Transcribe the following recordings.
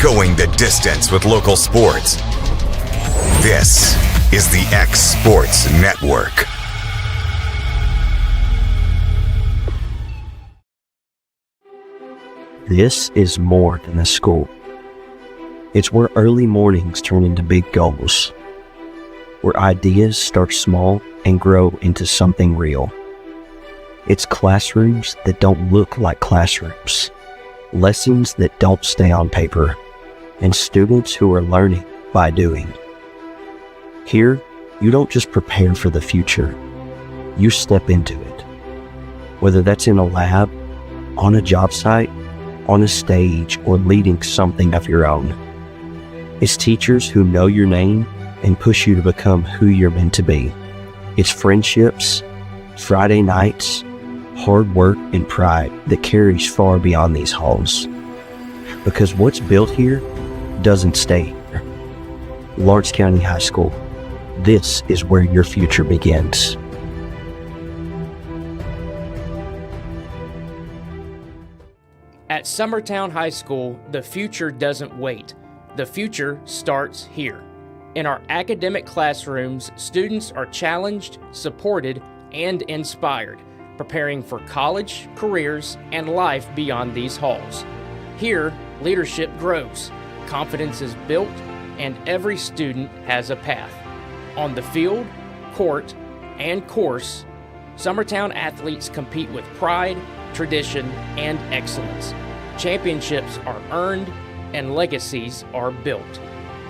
Going the distance with local sports. This is the X Sports Network. This is more than a school. It's where early mornings turn into big goals, where ideas start small and grow into something real. It's classrooms that don't look like classrooms, lessons that don't stay on paper, and students who are learning by doing. Here, you don't just prepare for the future, you step into it. Whether that's in a lab, on a job site, on a stage, or leading something of your own. It's teachers who know your name and push you to become who you're meant to be. It's friendships, Friday nights, hard work, and pride that carries far beyond these halls. Because what's built here doesn't stay here. Lawrence County High School, this is where your future begins. At Summertown High School, the future doesn't wait. The future starts here. In our academic classrooms, students are challenged, supported, and inspired, preparing for college, careers, and life beyond these halls. Here, leadership grows, confidence is built, and every student has a path. On the field, court, and course, Summertown athletes compete with pride, tradition, and excellence. Championships are earned and legacies are built.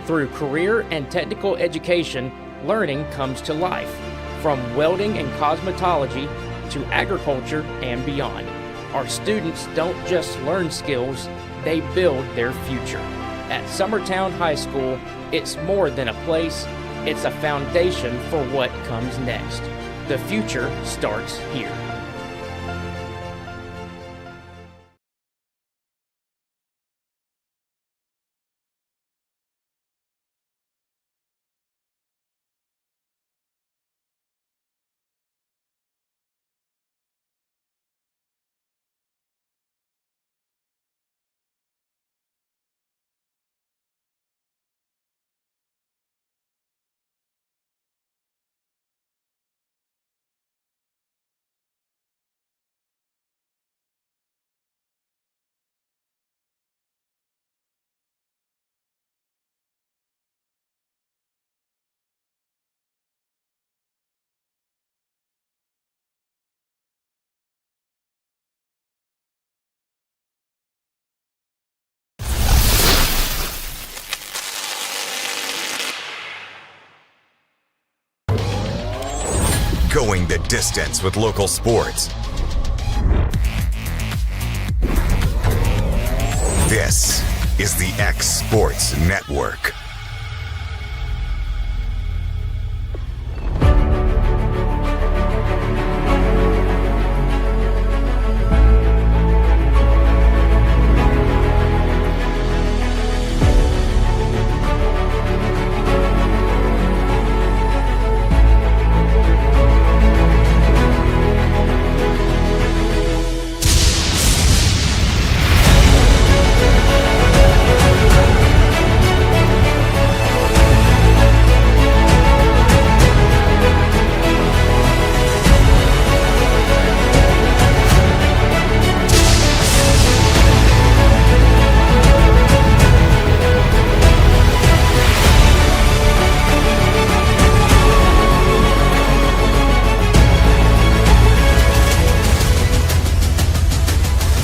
Through career and technical education, learning comes to life, from welding and cosmetology to agriculture and beyond. Our students don't just learn skills, they build their future. At Summertown High School, it's more than a place, it's a foundation for what comes next. The future starts here. Going the distance with local sports. This is the X Sports Network.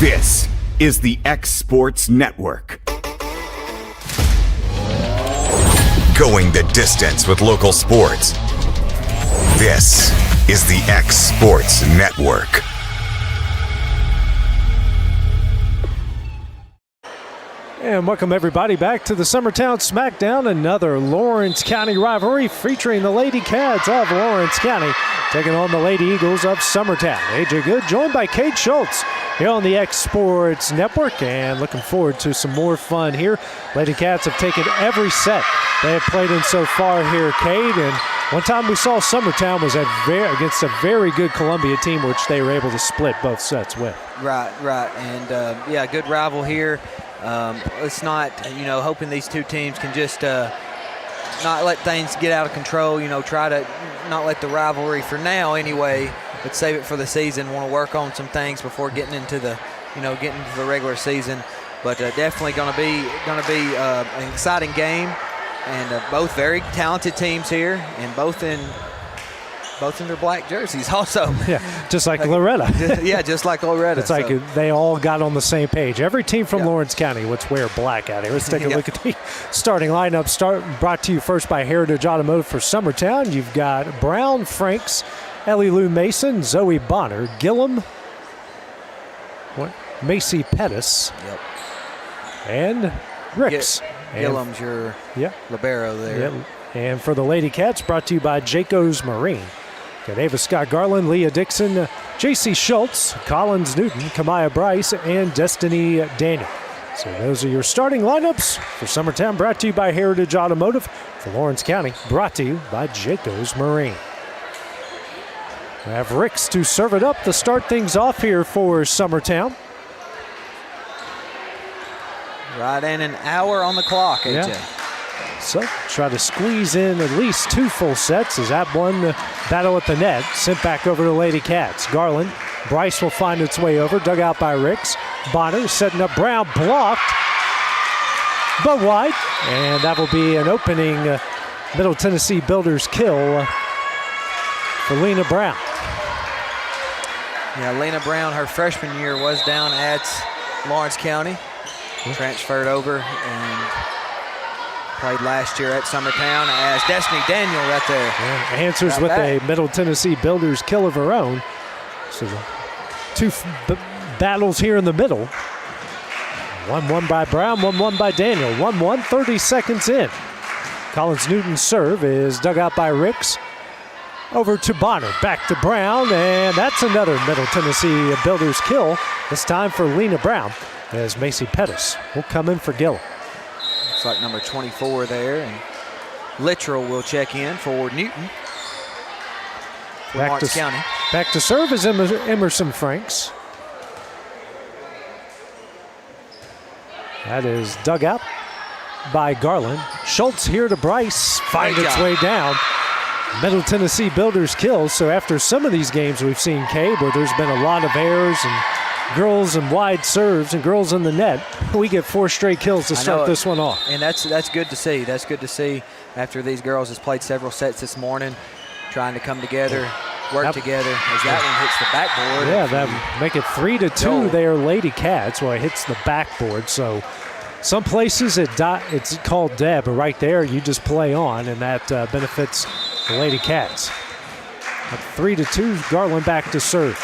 This is the X Sports Network. Going the distance with local sports. This is the X Sports Network. And welcome everybody back to the Summertown Smackdown, another Lawrence County rivalry featuring the Lady Cats of Lawrence County taking on the Lady Eagles of Summertown. AJ Good joined by Kate Schultz here on the X Sports Network, and looking forward to some more fun here. Lady Cats have taken every set they have played in so far here, Kate, and one time we saw Summertown was against a very good Columbia team, which they were able to split both sets with. Right, and yeah, good rival here. Let's not, hoping these two teams can just not let things get out of control, try to not let the rivalry for now anyway, but save it for the season. Want to work on some things before getting into the regular season. But definitely going to be an exciting game, and both very talented teams here, and both in their black jerseys also. Yeah, just like Loretta. Just like Loretta. It's like they all got on the same page. Every team from Lawrence County, let's wear black out here. Let's take a look at the starting lineup. Brought to you first by Heritage Automotive for Summertown. You've got Brown, Franks, Ellie Lou Mason, Zoe Bonner, Gillum, Macy Pettis, and Ricks. Gillum's your libero there. Yep. And for the Lady Cats, brought to you by Jayco's Marine. Got Ava Scott Garland, Leah Dixon, J.C. Schultz, Collins Newton, Kamaya Bryce, and Destiny Daniel. So those are your starting lineups for Summertown, brought to you by Heritage Automotive. For Lawrence County, brought to you by Jayco's Marine. We have Ricks to serve it up to start things off here for Summertown. Right in an hour on the clock, AJ. Yeah. So try to squeeze in at least 2 full sets as that one battle at the net. Sent back over to Lady Cats. Garland. Bryce will find its way over. Dug out by Ricks. Bonner setting up Brown. Blocked. But wide. And that will be an opening Middle Tennessee Builders kill for Lena Brown. Yeah, Lena Brown, her freshman year was down at Lawrence County. Transferred over and played last year at Summertown as Destiny Daniel right there. Yeah, answers with a Middle Tennessee Builders kill of her own. So the 2 battles here in the middle. 1-1 by Brown, 1-1 by Daniel. 1-1, 30 seconds in. Collins Newton's serve is dug out by Ricks. Over to Bonner, back to Brown, and that's another Middle Tennessee Builders kill. This time for Lena Brown, as Macy Pettis will come in for Gillum. Looks like number 24 there, and Littrell will check in for Newton. For Lawrence County. Back to serve is Emerson Franks. That is dug out by Garland. Schultz here to Bryce, find its way down. Middle Tennessee Builders kills. So after some of these games we've seen, Cade, where there's been a lot of errors and girls and wide serves and girls in the net, we get 4 straight kills to start this one off. And that's good to see. That's good to see after these girls has played several sets this morning, trying to come together, work together as that one hits the backboard. Yeah, that make it 3-2 there, Lady Cats. Well, it hits the backboard. So some places it's called dead, but right there you just play on, and that benefits the Lady Cats. At 3-2, Garland back to serve.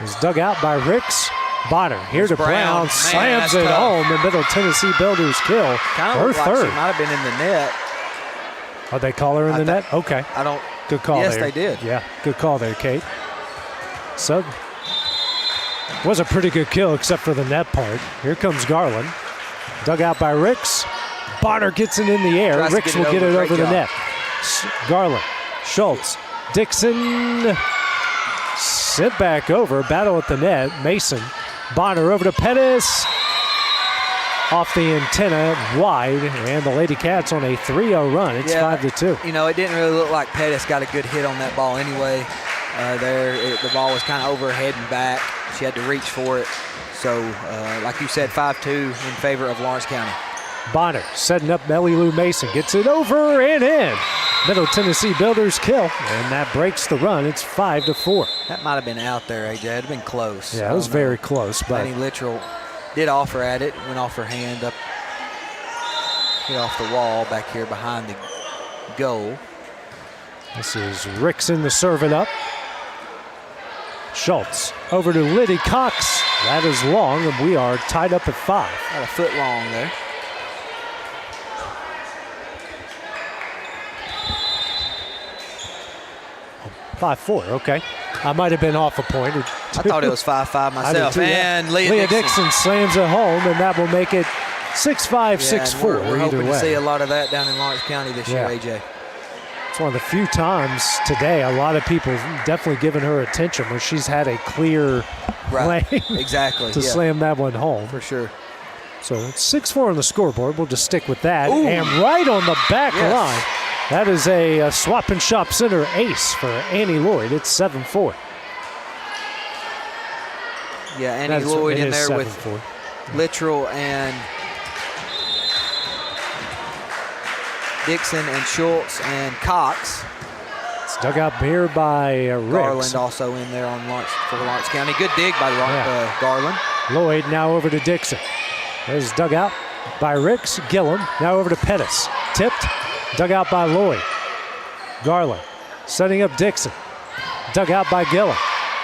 Is dug out by Ricks. Bonner here to Brown. Slams it home. The Middle Tennessee Builders kill. Her third. She might have been in the net. Oh, they call her in the net? Okay. I don't. Good call there. Yes, they did. Yeah, good call there, Kate. So, was a pretty good kill except for the net part. Here comes Garland. Dug out by Ricks. Bonner gets it in the air. Ricks will get it over the net. Garland, Schultz, Dixon. Sent back over, battle at the net. Mason, Bonner over to Pettis. Off the antenna, wide, and the Lady Cats on a 3-0 run. It's 5-2. It didn't really look like Pettis got a good hit on that ball anyway. The ball was kind of over her head and back. She had to reach for it. So, like you said, 5-2 in favor of Lawrence County. Bonner setting up Ellie Lou Mason. Gets it over and in. Middle Tennessee Builders kill, and that breaks the run. It's 5-4. That might have been out there, AJ. It had been close. Yeah, it was very close. But Lenny Littrell did offer at it, went off her hand up, hit off the wall back here behind the goal. This is Rickson to serve it up. Schultz over to Liddy Cox. That is long, and we are tied up at 5. About a foot long there. Oh, 5-4, okay. I might have been off a point. I thought it was 5-5 myself. And Leah Dixon slams it home, and that will make it 6-5, 6-4. We're hoping to see a lot of that down in Lawrence County this year, AJ. It's one of the few times today a lot of people definitely giving her attention where she's had a clear lane exactly to slam that one home. For sure. So it's 6-4 on the scoreboard. We'll just stick with that. Ooh. And right on the back Yes. line, that is a swap and shop center ace for Annie Lloyd. It's 7-4. Yeah, Annie Lloyd in there with 7-4. Littrell and Dixon and Schultz and Cox. It's dug out here by Ricks. Garland also in there on for Lawrence County. Good dig by Garland. Lloyd now over to Dixon. There's dug out by Ricks. Gillum now over to Pettis. Tipped, dug out by Lloyd. Garland setting up Dixon. Dug out by Gillum.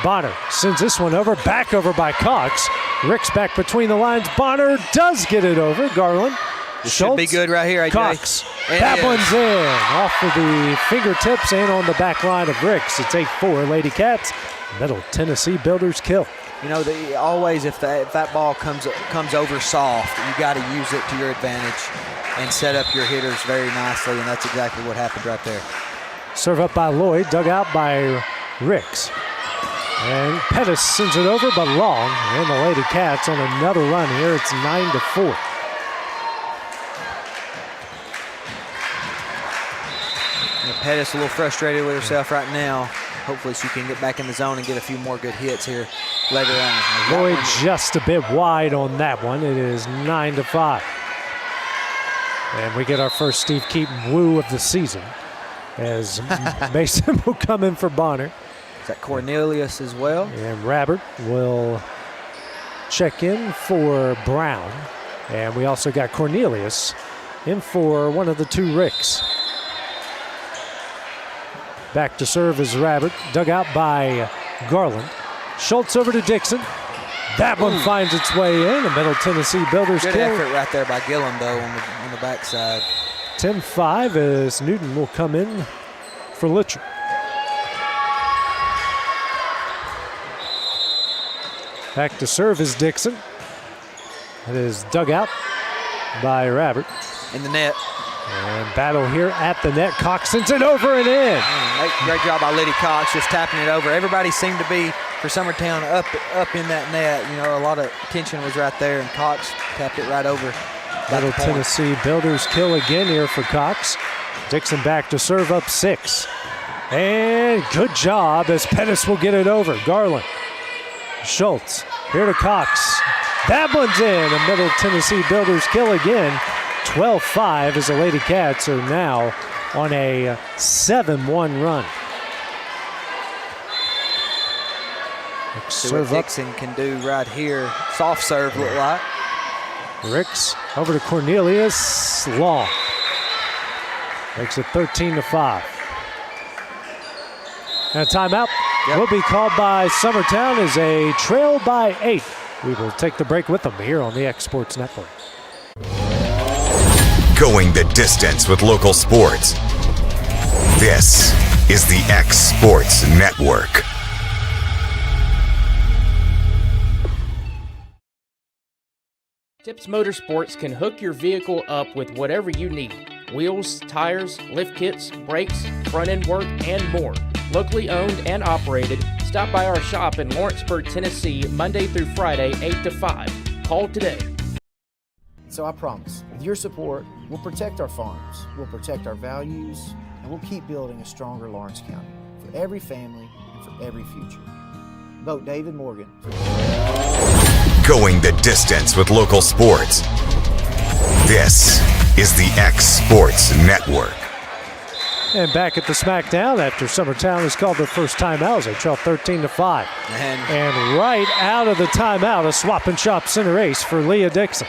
Bonner sends this one over. Back over by Cox. Ricks back between the lines. Bonner does get it over. Garland. This Schultz, should be good right here, AJ. Cox. And That it is. one's in. Off of the fingertips and on the back line of Ricks. It's 8-4 Lady Cats. Middle Tennessee Builders kill. You know, always if that ball comes over soft, you got to use it to your advantage and set up your hitters very nicely, and that's exactly what happened right there. Serve up by Lloyd, dug out by Ricks. And Pettis sends it over, but long. And the Lady Cats on another run here. It's 9-4. Pettis a little frustrated with herself right now. Hopefully she can get back in the zone and get a few more good hits here later on. Lloyd just a bit wide on that one. It is 9-5. And we get our first Steve Keaton woo of the season as Mason will come in for Bonner. Is that Cornelius as well? And Rabbert will check in for Brown. And we also got Cornelius in for one of the two Ricks. Back to serve is Rabbert, dug out by Garland. Schultz over to Dixon. That one finds its way in. The Middle Tennessee Builders Good kill. effort right there by Gillum, though, on the backside. 10-5 as Newton will come in for Littrell. Back to serve is Dixon. It is dug out by Rabbert. In the net. And battle here at the net. Cox sends it over and in. Great job by Liddy Cox just tapping it over. Everybody seemed to be, for Summertown, up in that net. You know, a lot of tension was right there, and Cox tapped it right over. Middle Tennessee Builders kill again here for Cox. Dixon back to serve up 6. And good job as Pettis will get it over. Garland. Schultz here to Cox. That one's in. The Middle Tennessee Builders kill again. 12-5 as the Lady Cats are now on a 7-1 run. See what Dixon can do right here. Soft serve look like. Ricks over to Cornelius. Long. Makes it 13-5. And a timeout will be called by Summertown as a trail by 8. We will take the break with them here on the X Sports Network. Going the distance with local sports. This is the X Sports Network. Tips Motorsports can hook your vehicle up with whatever you need. Wheels, tires, lift kits, brakes, front-end work, and more. Locally owned and operated, stop by our shop in Lawrenceburg, Tennessee, Monday through Friday, 8 to 5. Call today. So I promise, with your support, we'll protect our farms, we'll protect our values, and we'll keep building a stronger Lawrence County for every family and for every future. Vote David Morgan. Going the distance with local sports. This is the X Sports Network. And back at the Smackdown after Summertown has called their first timeout as they trail 13-5. And right out of the timeout, a swap and shop center ace for Leah Dixon.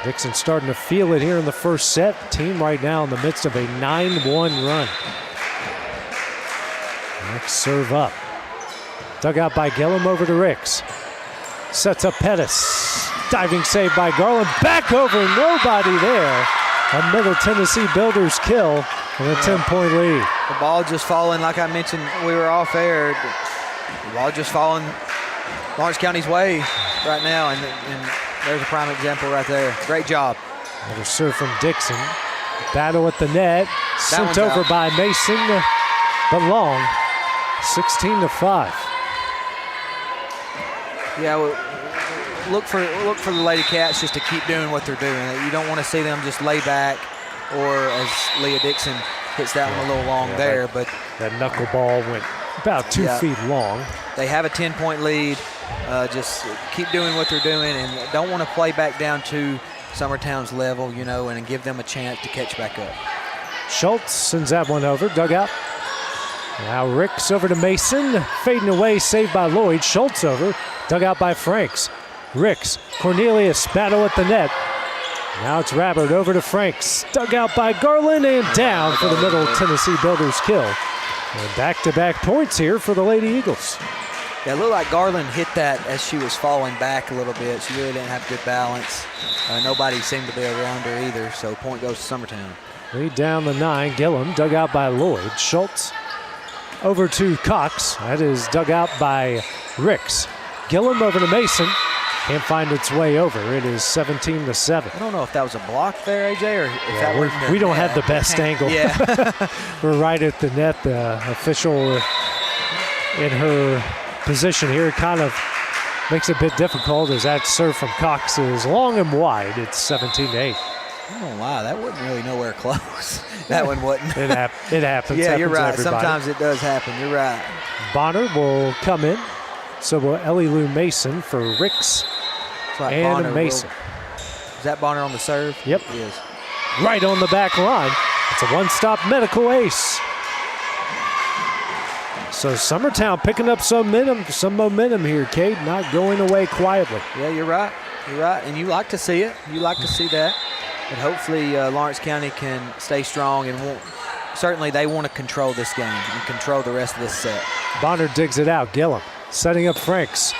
Dixon starting to feel it here in the first set. Team right now in the midst of a 9-1 run. Next serve up. Dug out by Gillum over to Ricks. Sets up Pettis. Diving save by Garland. Back over, nobody there. A Middle Tennessee Builders kill and a 10-point lead. The ball just falling, like I mentioned, we were off air. The ball just falling Lawrence County's way right now, and there's a prime example right there. Great job. Another serve from Dixon. Battle at the net. Sent over by Mason, but long. 16-5. Yeah, look for the Lady Cats just to keep doing what they're doing. You don't want to see them just lay back, or as Leah Dixon hits that one a little long there. But that knuckleball went about 2 feet long. They have a 10-point lead. Just keep doing what they're doing and don't want to play back down to Summertown's level, and give them a chance to catch back up. Schultz sends that one over, dugout. Now Ricks over to Mason, fading away, saved by Lloyd. Schultz over, dugout by Franks. Ricks, Cornelius, battle at the net. Now it's Rabbert over to Franks, dugout by Garland, and down for the Middle Tennessee Builders kill. And back-to-back points here for the Lady Eagles. Yeah, it looked like Garland hit that as she was falling back a little bit. She really didn't have good balance. Nobody seemed to be around her either, so point goes to Summertown. Lead down the 9, Gillum, dug out by Lloyd. Schultz over to Cox. That is dug out by Ricks. Gillum over to Mason. Can't find its way over. It is 17-7. I don't know if that was a block there, AJ, or if that was we don't have the best angle. Yeah. We're right at the net. The official in her position here kind of makes it a bit difficult as that serve from Cox is long and wide. It's 17-8. I don't lie, that wasn't really nowhere close. That one wasn't. It happens. Yeah, you're right. Everybody. Sometimes it does happen. You're right. Bonner will come in. So will Ellie Lou Mason for Ricks Like and Bonner Mason. Is that Bonner on the serve? Yep. It is. Right on the back line. It's a one-stop medical ace. So Summertown picking up some momentum here, Cade, not going away quietly. Yeah, you're right. You're right. And you like to see it. You like to see that. And hopefully Lawrence County can stay strong and certainly they want to control this game and control the rest of this set. Bonner digs it out. Gillum setting up Franks.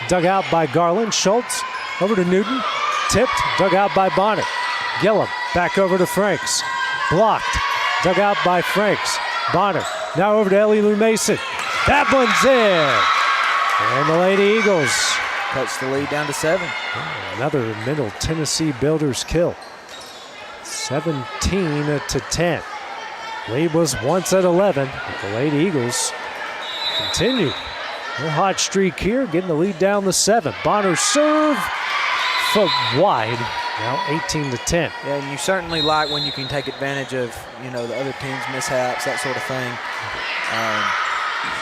Dug out by Garland. Schultz over to Newton. Tipped. Dug out by Bonner. Gillum back over to Franks. Blocked. Dug out by Franks. Bonner now over to Ellie Lou Mason. That one's in. And the Lady Eagles cuts the lead down to 7. Another Middle Tennessee Builders kill. 17-10. Lead was once at 11, but the Lady Eagles continue their hot streak here, getting the lead down to 7. Bonner serve, foot wide, now 18-10. Yeah, and you certainly like when you can take advantage of, the other team's mishaps, that sort of thing.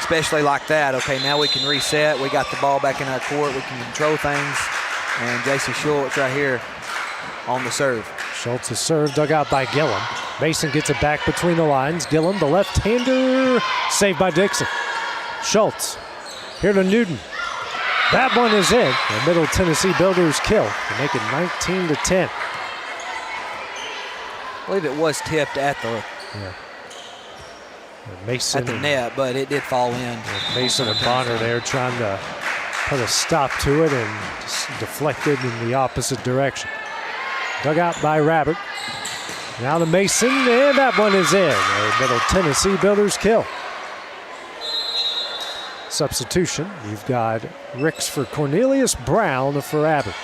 Especially like that. Okay, now we can reset. We got the ball back in our court. We can control things. And J.C. Schultz right here on the serve. Schultz is served, dug out by Gillum. Mason gets it back between the lines. Gillum, the left-hander, saved by Dixon. Schultz, here to Newton. That one is in. The Middle Tennessee Builders kill to make it 19-10. I believe it was tipped at the Mason at the net, but it did fall in. Mason and Bonner there trying to put a stop to it and just deflected in the opposite direction. Dug out by Rabbert. Now to Mason, and that one is in. A Middle Tennessee Builders kill. Substitution, you've got Ricks for Cornelius, Brown for Abbott.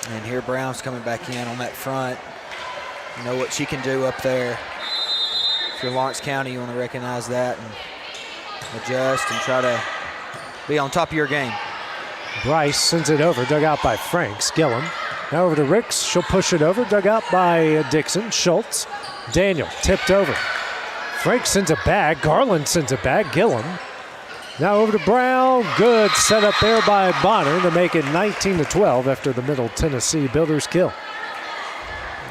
And here Brown's coming back in on that front. You know what she can do up there. If you're Lawrence County, you want to recognize that and adjust and try to be on top of your game. Bryce sends it over, dug out by Franks. Gillum. Now over to Ricks. She'll push it over, dug out by Dixon. Schultz. Daniel tipped over. Franks sends it back. Garland sends it back. Gillum. Now over to Brown. Good setup there by Bonner to make it 19-12 after the Middle Tennessee Builders kill.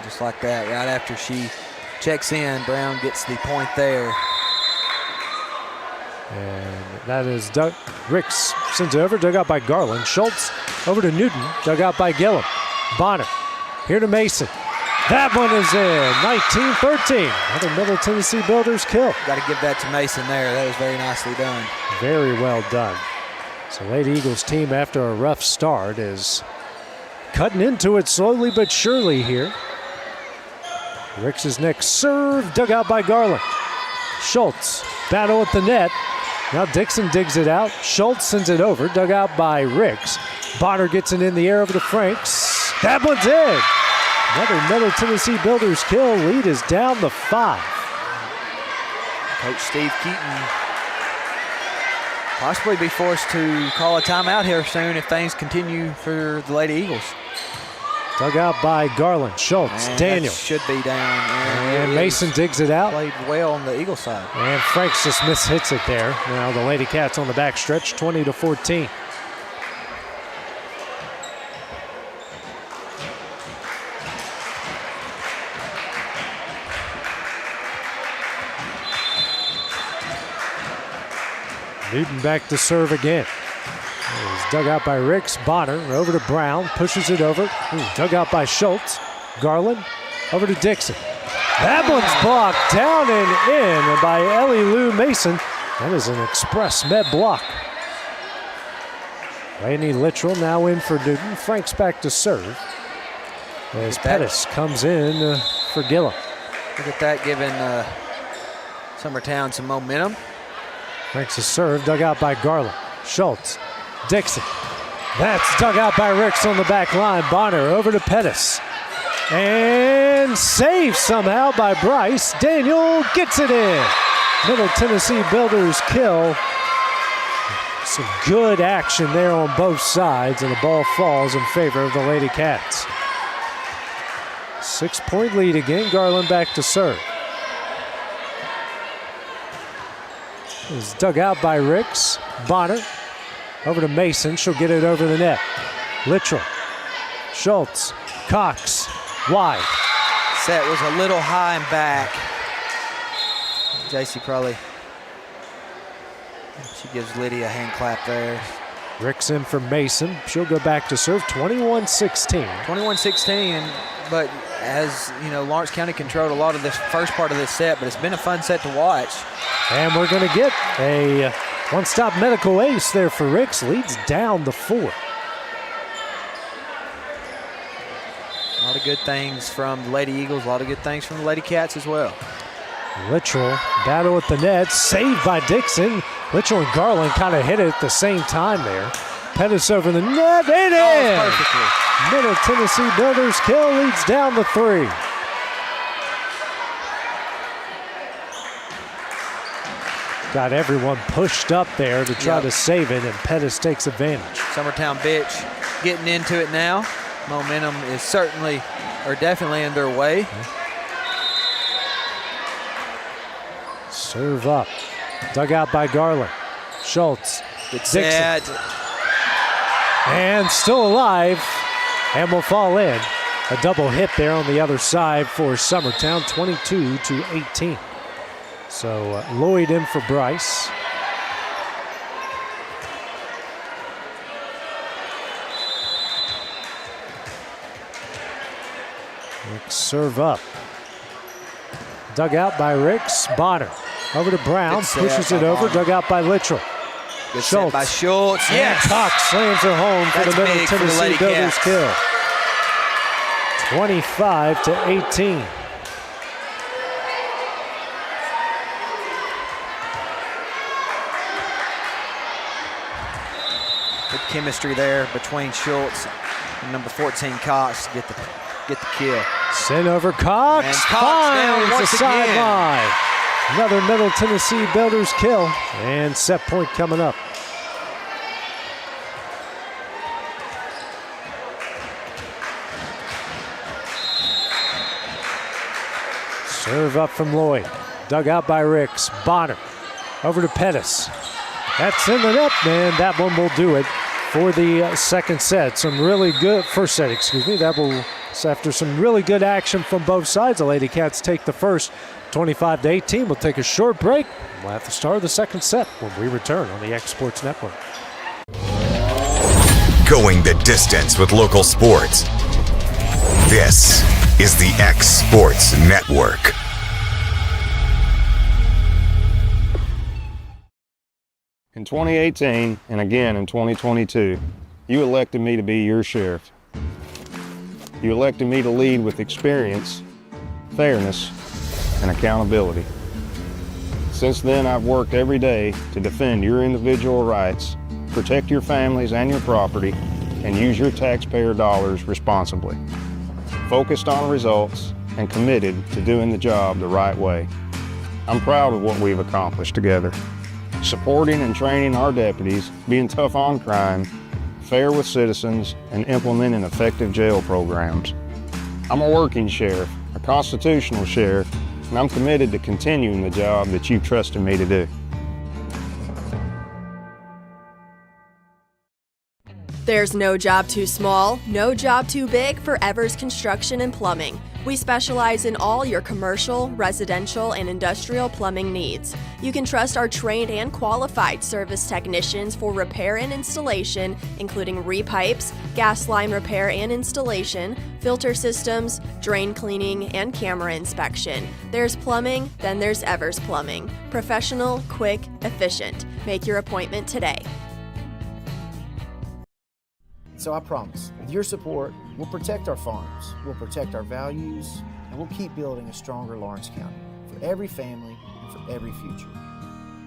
Just like that, right after she checks in, Brown gets the point there. And that is Ricks sends it over, dug out by Garland. Schultz over to Newton, dug out by Gillum. Bonner here to Mason. That one is in, 19-13. Another Middle Tennessee Builders kill. Got to give that to Mason there. That was very nicely done. Very well done. So Lady Eagles team, after a rough start, is cutting into it slowly but surely here. Ricks' next serve, dug out by Garland. Schultz, battle at the net. Now Dixon digs it out. Schultz sends it over, dug out by Ricks. Bonner gets it in the air over to Franks. That one's in. Another Middle Tennessee Builders kill. Lead is down to 5. Coach Steve Keaton possibly be forced to call a timeout here soon if things continue for the Lady Eagles. Dug out by Garland, Schultz, And Daniel. that should be down. And Mason digs it out. Played well on the Eagle side. And Franks just mishits it there. Now the Lady Cats on the back stretch, 20-14. Newton back to serve again. It's dug out by Ricks. Bonner over to Brown, pushes it over. Dug out by Schultz. Garland over to Dixon. That one's blocked down and in by Ellie Lou Mason. That is an express med block. Rainey Littrell now in for Newton. Franks back to serve as Pettis comes in for Gillum. Look at that, giving Summertown some momentum. Franks' serve dug out by Garland. Schultz. Dixon. That's dug out by Ricks on the back line. Bonner over to Pettis. And saved somehow by Bryce. Daniel gets it in. Middle Tennessee Builders kill. Some good action there on both sides, and the ball falls in favor of the Lady Cats. 6-point lead again. Garland back to serve. It's dug out by Ricks. Bonner over to Mason. She'll get it over the net. Littrell. Schultz. Cox. Wide. Set was a little high and back. JC probably, she gives Lydia a hand clap there. Ricks in for Mason. She'll go back to serve. 21-16. 21-16, but as you know, Lawrence County controlled a lot of this first part of this set, but it's been a fun set to watch. And we're going to get a one-stop medical ace there for Ricks. Leads down to 4. A lot of good things from the Lady Eagles, a lot of good things from the Lady Cats as well. Littrell battle at the net, saved by Dixon. Littrell and Garland kind of hit it at the same time there. Pettis over the net, and in! Perfectly. Middle Tennessee Builders kill, leads down to 3. Got everyone pushed up there to try to save it, and Pettis takes advantage. Summertown Bitch getting into it now. Momentum is certainly, or definitely in their way. Serve up. Dug out by Garland. Schultz. Good Dixon. set. And still alive. And will fall in. A double hit there on the other side for Summertown, 22-18. So Lloyd in for Bryce. Ricks serve up. Dug out by Ricks. Bonner over to Brown. Pushes it over. Dug out by Littrell. Good Schultz. set by Schultz. And Yes. Cox slams her home for That's the Middle big for the Tennessee Lady Builders Cats. kill. 25-18. Good chemistry there between Schultz and number 14 Cox to get the kill. Sent over Cox. And Cox down Finds once the again. sideline. Another Middle Tennessee Builders kill. And set point coming up. Serve up from Lloyd. Dug out by Ricks. Bonner over to Pettis. That's in the net, man. That one will do it for the second set. Some really good, first set, excuse me. That will, after some really good action from both sides, the Lady Cats take the first 25-18. We'll take a short break. We'll have to start the second set when we return on the X Sports Network. Going the distance with local sports. This is the X Sports Network. In 2018, and again in 2022, you elected me to be your sheriff. You elected me to lead with experience, fairness, and accountability. Since then, I've worked every day to defend your individual rights, protect your families and your property, and use your taxpayer dollars responsibly. Focused on results and committed to doing the job the right way. I'm proud of what we've accomplished together. supporting and training our deputies, being tough on crime, fair with citizens, and implementing effective jail programs. I'm a working sheriff, a constitutional sheriff, and I'm committed to continuing the job that you've trusted me to do. There's no job too small, no job too big for Evers Construction and Plumbing. We specialize in all your commercial, residential, and industrial plumbing needs. You can trust our trained and qualified service technicians for repair and installation, including repipes, gas line repair and installation, filter systems, drain cleaning, and camera inspection. There's plumbing, then there's Evers Plumbing. Professional, quick, efficient. Make your appointment today. So I promise, with your support, we'll protect our farms, we'll protect our values, and we'll keep building a stronger Lawrence County for every family and for every future.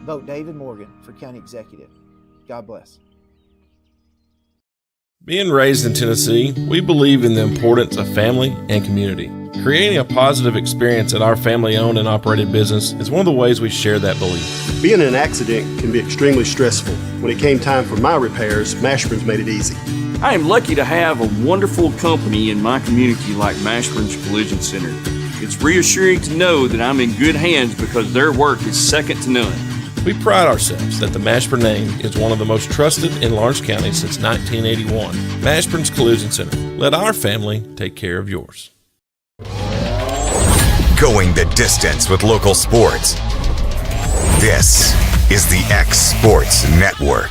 Vote David Morgan for County Executive. God bless. Being raised in Tennessee, we believe in the importance of family and community. Creating a positive experience at our family-owned and operated business is one of the ways we share that belief. Being in an accident can be extremely stressful. When it came time for my repairs, Mashburn's made it easy. I am lucky to have a wonderful company in my community like Mashburn's Collision Center. It's reassuring to know that I'm in good hands because their work is second to none. We pride ourselves that the Mashburn name is one of the most trusted in Lawrence County since 1981. Mashburn's Collision Center. Let our family take care of yours. Going the distance with local sports. This is the X Sports Network.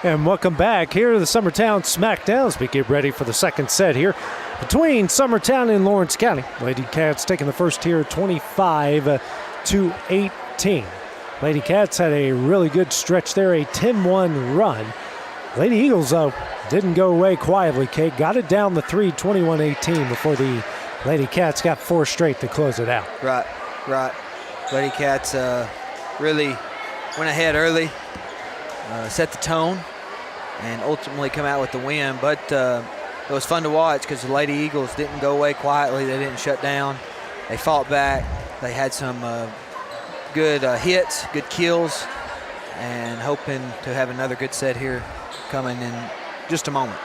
And welcome back here to the Summertown Smackdown as we get ready for the second set here between Summertown and Lawrence County. Lady Cats taking the first here 25-18. Lady Cats had a really good stretch there, a 10-1 run. Lady Eagles, though, didn't go away quietly, Kate. Got it down the 3, 21-18 before the Lady Cats got 4 straight to close it out. Right. Lady Cats really went ahead early, set the tone, and ultimately come out with the win. But it was fun to watch because the Lady Eagles didn't go away quietly. They didn't shut down. They fought back. They had some good hits, good kills, and hoping to have another good set here coming in just a moment.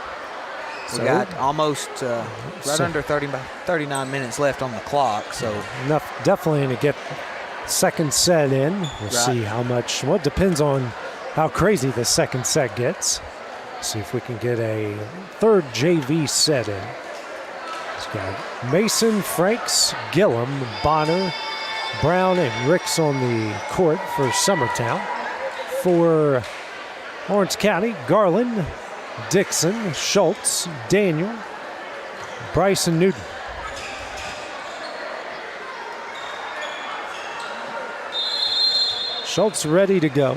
We got almost right under 39 minutes left on the clock. So enough definitely to get second set in. We'll see how much. Well, it depends on how crazy the second set gets. See if we can get a third JV set in. It's got Mason, Franks, Gillum, Bonner, Brown, and Ricks on the court for Summertown. For Lawrence County, Garland, Dixon, Schultz, Daniel, Bryson Newton. Schultz ready to go.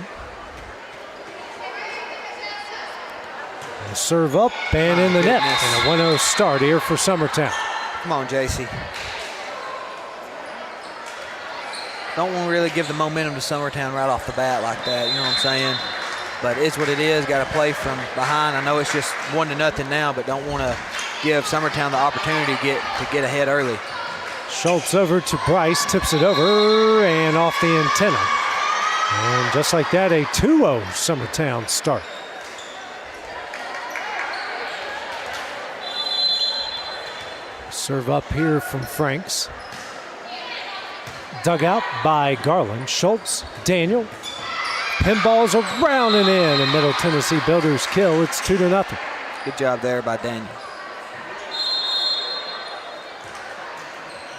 Serve up and in the net. And a 1-0 start here for Summertown. Come on, JC. Don't want to really give the momentum to Summertown right off the bat like that, you know what I'm saying? But it's what it is. Got to play from behind. I know it's just 1-0 now, but don't want to give Summertown the opportunity to get ahead early. Schultz over to Bryce, tips it over and off the antenna. And just like that, a 2-0 Summertown start. Serve up here from Franks. Dug out by Garland. Schultz, Daniel. Pinballs around and in. A Middle Tennessee Builders kill. It's 2-0. Good job there by Daniel.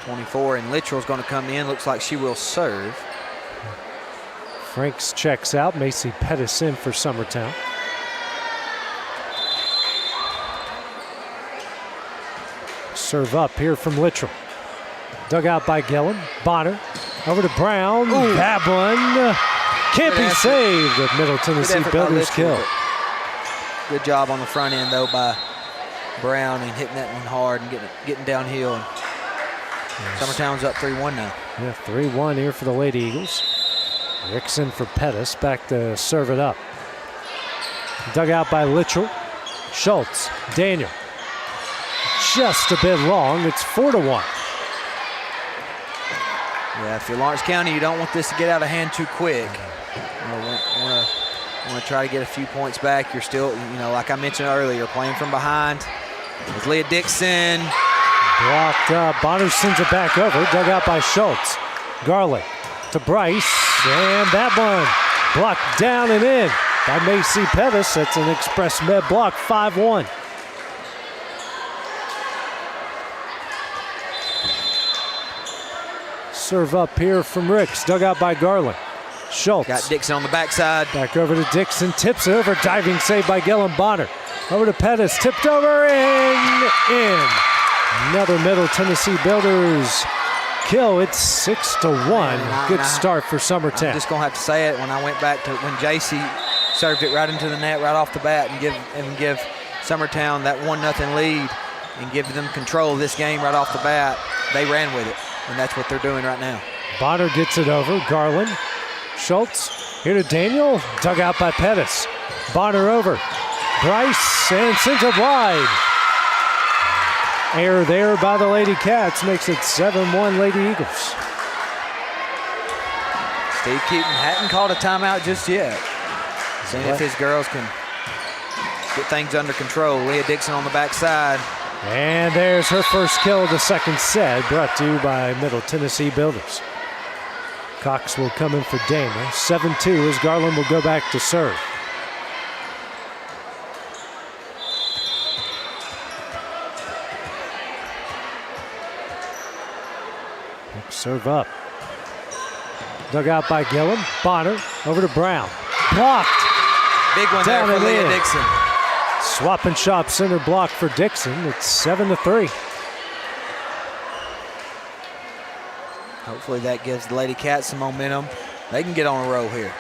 24, and Littrell's going to come in. Looks like she will serve. Franks checks out. Macy Pettis in for Summertown. Serve up here from Littrell. Dug out by Gillen. Bonner over to Brown. Ooh. That one can't be saved with Middle Tennessee Builders kill. Good job on the front end though by Brown and hitting that one hard and getting downhill. And Summertown's up 3-1 now. Yeah, 3-1 here for the Lady Eagles. Rickson for Pettis, back to serve it up. Dug out by Littrell. Schultz, Daniel. Just a bit long. It's 4-1. Yeah, if you're Lawrence County, you don't want this to get out of hand too quick. Want to try to get a few points back. You're still, like I mentioned earlier, playing from behind. With Leah Dixon. Blocked. Bonner sends it back over. Dug out by Schultz. Garland to Bryce. And that one blocked down and in by Macy Pettis. That's an Express Med block, 5-1. Serve up here from Ricks. Dug out by Garland. Schultz. Got Dixon on the backside. Back over to Dixon. Tips it over. Diving save by Gillum Bonner. Over to Pettis. Tipped over and in. Another Middle Tennessee Builders kill. It's 6-1. Good start for Summertown. I'm just going to have to say it. When I went back to when JC served it right into the net right off the bat and give Summertown that 1-0 lead and give them control of this game right off the bat, they ran with it. And that's what they're doing right now. Bonner gets it over. Garland. Schultz. Here to Daniel. Dug out by Pettis. Bonner over. Bryce and sends it wide. Error there by the Lady Cats makes it 7-1 Lady Eagles. Steve Keaton hadn't called a timeout just yet. Seeing if his girls can get things under control. Leah Dixon on the backside. And there's her first kill of the second set, brought to you by Middle Tennessee Builders. Cox will come in for Dana. 7-2 as Garland will go back to serve. Serve up. Dug out by Gillum. Bonner over to Brown. Blocked. Big one there for Leah Dixon. Swap and shop center block for Dixon. It's 7-3. Hopefully that gives the Lady Cats some momentum. They can get on a roll here.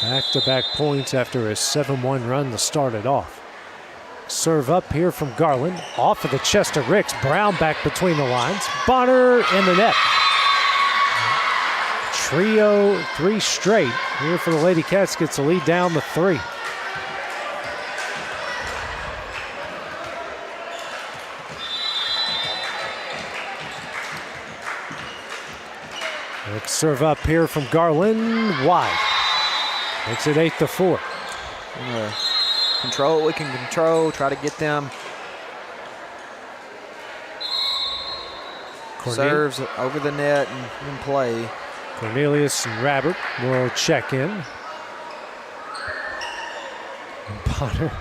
Back-to-back points after a 7-1 run to start it off. Serve up here from Garland. Off of the chest of Ricks. Brown back between the lines. Bonner in the net. Trio, 3 straight. Here for the Lady Cats gets the lead down to 3. Let's serve up here from Garland. Wide. Makes it 8-4. Control what we can control. Try to get them. Serves over the net and in play. Cornelius and Rabbert will check in. Bonner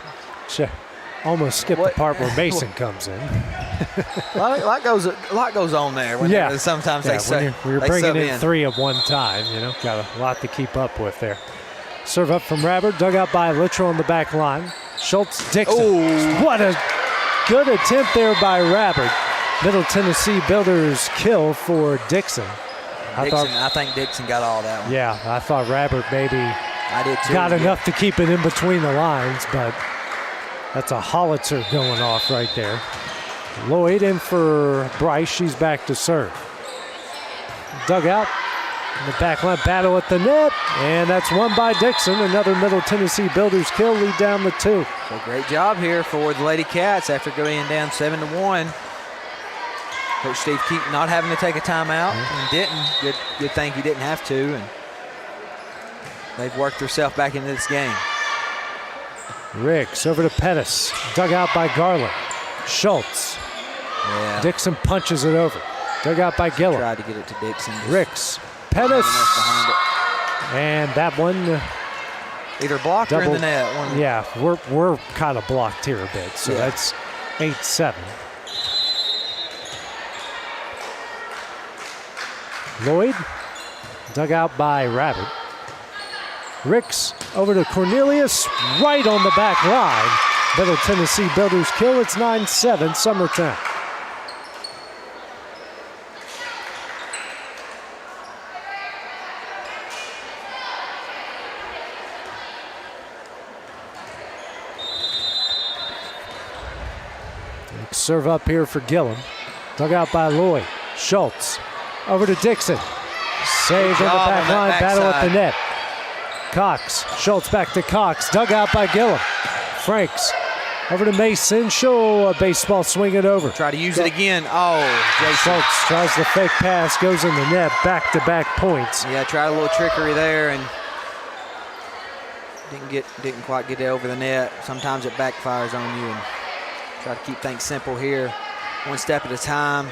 almost skipped the part where Mason comes in. a lot goes on there. Sometimes they say when you're bringing in 3 at one time, got a lot to keep up with there. Serve up from Rabbert, dug out by Littrell on the back line. Schultz, Dixon. Oh. What a good attempt there by Rabbert. Middle Tennessee Builders kill for Dixon. I think Dixon got all that one. Yeah, I thought Rabbert maybe I did too, got enough to keep it in between the lines, but that's a howitzer going off right there. Lloyd in for Bryce. She's back to serve. Dug out. In the back line battle at the net, and that's won by Dixon. Another Middle Tennessee Builders kill, lead down to 2. So great job here for the Lady Cats after going down 7-1. Coach Steve Keaton not having to take a timeout and didn't. Good thing he didn't have to, and they've worked themselves back into this game. Ricks over to Pettis, dug out by Garland. Schultz. Yeah. Dixon punches it over. Dug out by Gillum. Tried to get it to Dixon. Ricks. Pettis. And that one either blocked or in the net. Yeah, we're kind of blocked here a bit, so that's 8-7. Lloyd, dug out by Rabbit. Ricks over to Cornelius, right on the back line. Middle Tennessee Builders kill. It's 9-7, Summertown. Serve up here for Gillum. Dug out by Lloyd. Schultz over to Dixon. Saved in the back line. Battle at the net. Cox. Schultz back to Cox. Dug out by Gillum. Franks Over to Mason. She'll baseball swing it over. Try to use it again. Oh, Jason. Schultz tries the fake pass, goes in the net, back-to-back points. Yeah, tried a little trickery there and didn't quite get it over the net. Sometimes it backfires on you, and try to keep things simple here. One step at a time.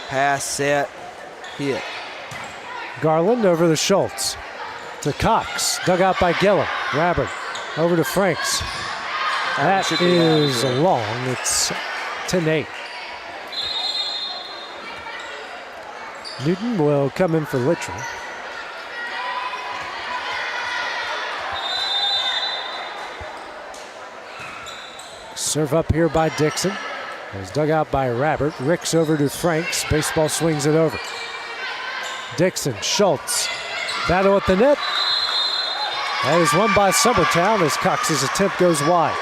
Pass, set, hit. Garland over to Schultz. To Cox. Dug out by Gillum. Rabbit over to Franks. That is long. It's 10-8. Newton will come in for Littrell. Serve up here by Dixon. It was dug out by Rabbit. Ricks over to Franks. Baseball swings it over. Dixon, Schultz. Battle at the net. That is won by Summertown as Cox's attempt goes wide.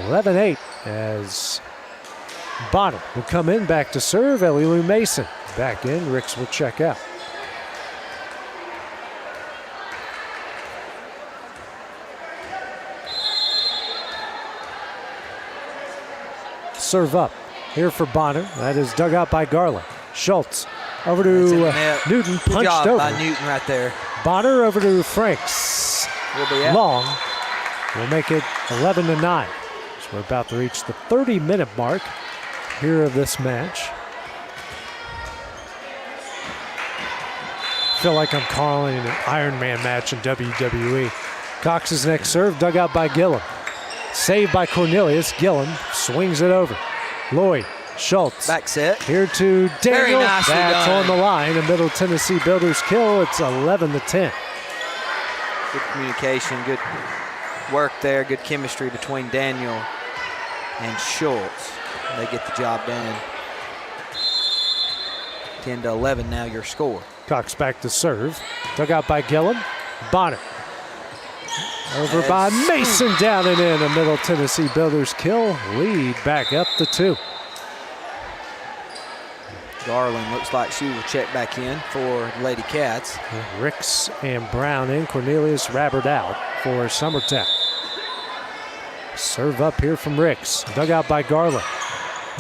11-8 as Bonner will come in back to serve. Elilu Mason back in. Ricks will check out. Serve up here for Bonner. That is dug out by Garland. Schultz over to Newton. Good Punched job over by Newton right there. Bonner over to Franks. Long will make it 11-9. So we're about to reach the 30-minute mark here of this match. Feel like I'm calling an Iron Man match in WWE. Cox's next serve, dug out by Gillum. Saved by Cornelius. Gillum swings it over. Lloyd, Schultz. Back set. Here to Daniel. Very nicely That's done. on the line. A Middle Tennessee Builders kill. It's 11-10. Good communication, good work there, good chemistry between Daniel and Schultz. They get the job done. 10-11 now your score. Cox back to serve. Dug out by Gillum. Bonner. Over by Mason, down and in. A Middle Tennessee Builders kill. Lead back up to 2. Garland looks like she will check back in for Lady Cats. Ricks and Brown in. Cornelius Rabbert out for Summertown. Serve up here from Ricks. Dug out by Garland.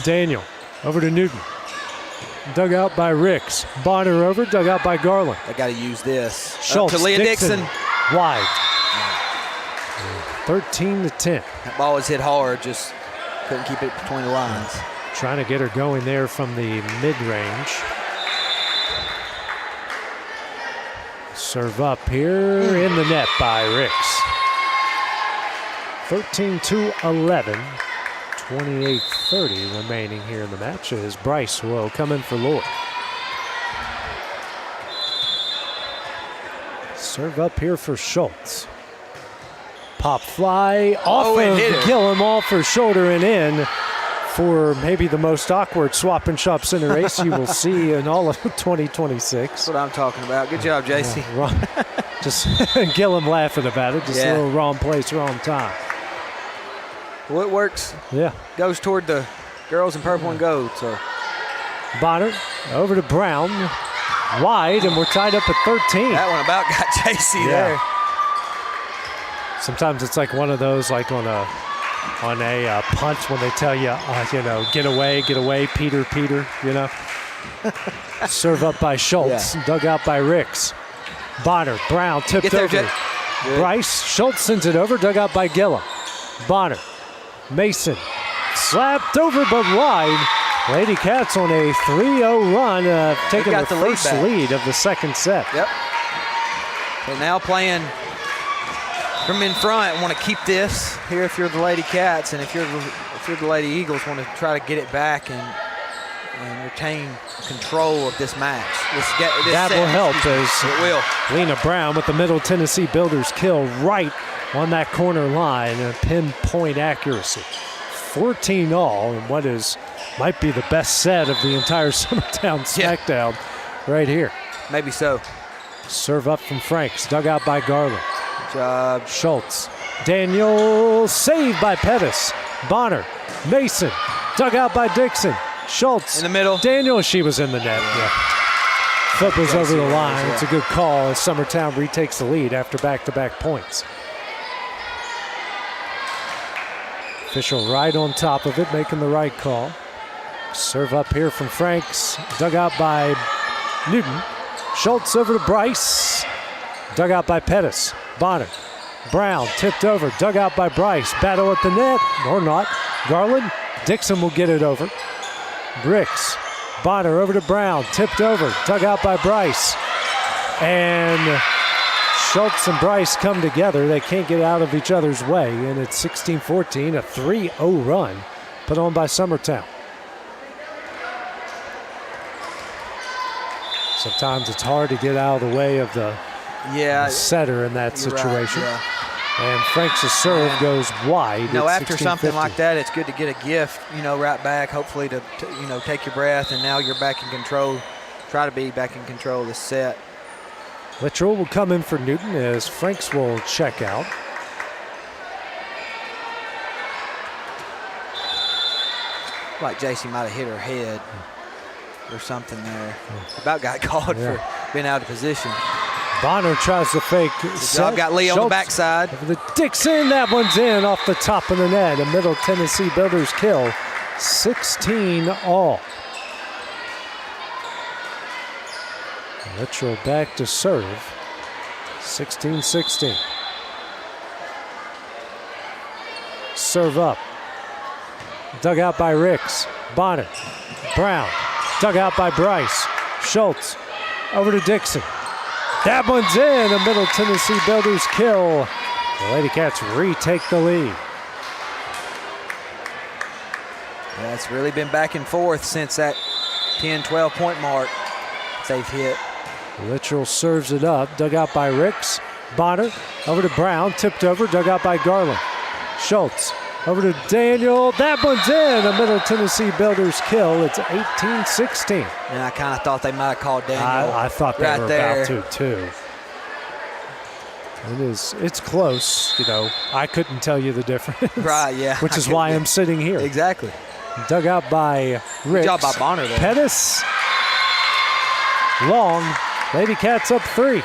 Daniel over to Newton. Dug out by Ricks. Bonner over. Dug out by Garland. They got to use this. Schultz. Up to Leah Dixon. Wide. 13-10. That ball was hit hard, just couldn't keep it between the lines. Trying to get her going there from the mid-range. Serve up here in the net by Ricks. 13-11. 28-30 remaining here in the match as Bryce will come in for Lloyd. Serve up here for Schultz. Pop fly off of Gillum, off her shoulder and in for maybe the most awkward swap and shop center race you will see in all of 2026. That's what I'm talking about. Good job, JC. Just Gillum laughing about it. Just a little wrong place, wrong time. Well, it works. Yeah. Goes toward the girls in purple and gold. So Bonner over to Brown. Wide, and we're tied up at 13. That one about got JC there. Sometimes it's like one of those, like on a punch when they tell you, get away, Peter, you know. Serve up by Schultz, dug out by Ricks. Bonner, Brown tipped over. Bryce, Schultz sends it over, dug out by Gillum. Bonner, Mason, slapped over but wide. Lady Cats on a 3-0 run, taking the first lead of the second set. Yep. So now playing from in front, want to keep this here if you're the Lady Cats, and if you're the Lady Eagles, want to try to get it back and retain control of this match. That will help as it will. Lena Brown with the Middle Tennessee Builders kill right on that corner line and pinpoint accuracy. 14 all in what might be the best set of the entire Summertown Smackdown right here. Maybe so. Serve up from Franks, dug out by Garland. Good job. Schultz. Daniel saved by Pettis. Bonner. Mason. Dug out by Dixon. Schultz. In the middle. Daniel, she was in the net. Yeah. Foot was over the line. It's a good call as Summertown retakes the lead after back-to-back points. Official right on top of it, making the right call. Serve up here from Franks. Dug out by Newton. Schultz over to Bryce. Dug out by Pettis. Bonner. Brown tipped over. Dug out by Bryce. Battle at the net. Or not. Garland. Dixon will get it over. Bricks. Bonner over to Brown. Tipped over. Dug out by Bryce. And Schultz and Bryce come together. They can't get out of each other's way. And it's 16-14, a 3-0 run put on by Summertown. Sometimes it's hard to get out of the way of the setter in that situation. Right, And Franks' serve goes wide. After something like that, it's good to get a gift, right back, hopefully to take your breath, and now you're back in control. Try to be back in control of the set. Littrell will come in for Newton as Franks will check out. Like JC might have hit her head or something there. About got called for being out of position. Bonner tries to fake. Job got Lee on the backside. Over the Dixon, that one's in off the top of the net. A Middle Tennessee Builders kill, 16 all. Littrell back to serve, 16-16. Serve up. Dug out by Ricks. Bonner. Brown. Dug out by Bryce. Schultz. Over to Dixon. That one's in. A Middle Tennessee Builders kill. The Lady Cats retake the lead. Yeah, it's really been back and forth since that 10-12 point mark they've hit. Littrell serves it up. Dug out by Ricks. Bonner. Over to Brown. Tipped over. Dug out by Garland. Schultz. Over to Daniel. That one's in. A Middle Tennessee Builders kill. It's 18-16. And I kind of thought they might have called Daniel. I thought they were about to, too. It's close, I couldn't tell you the difference. Right, yeah. Which is why I'm sitting here. Exactly. Dug out by Ricks. Good job by Bonner there. Pettis. Long. Lady Cats up 3.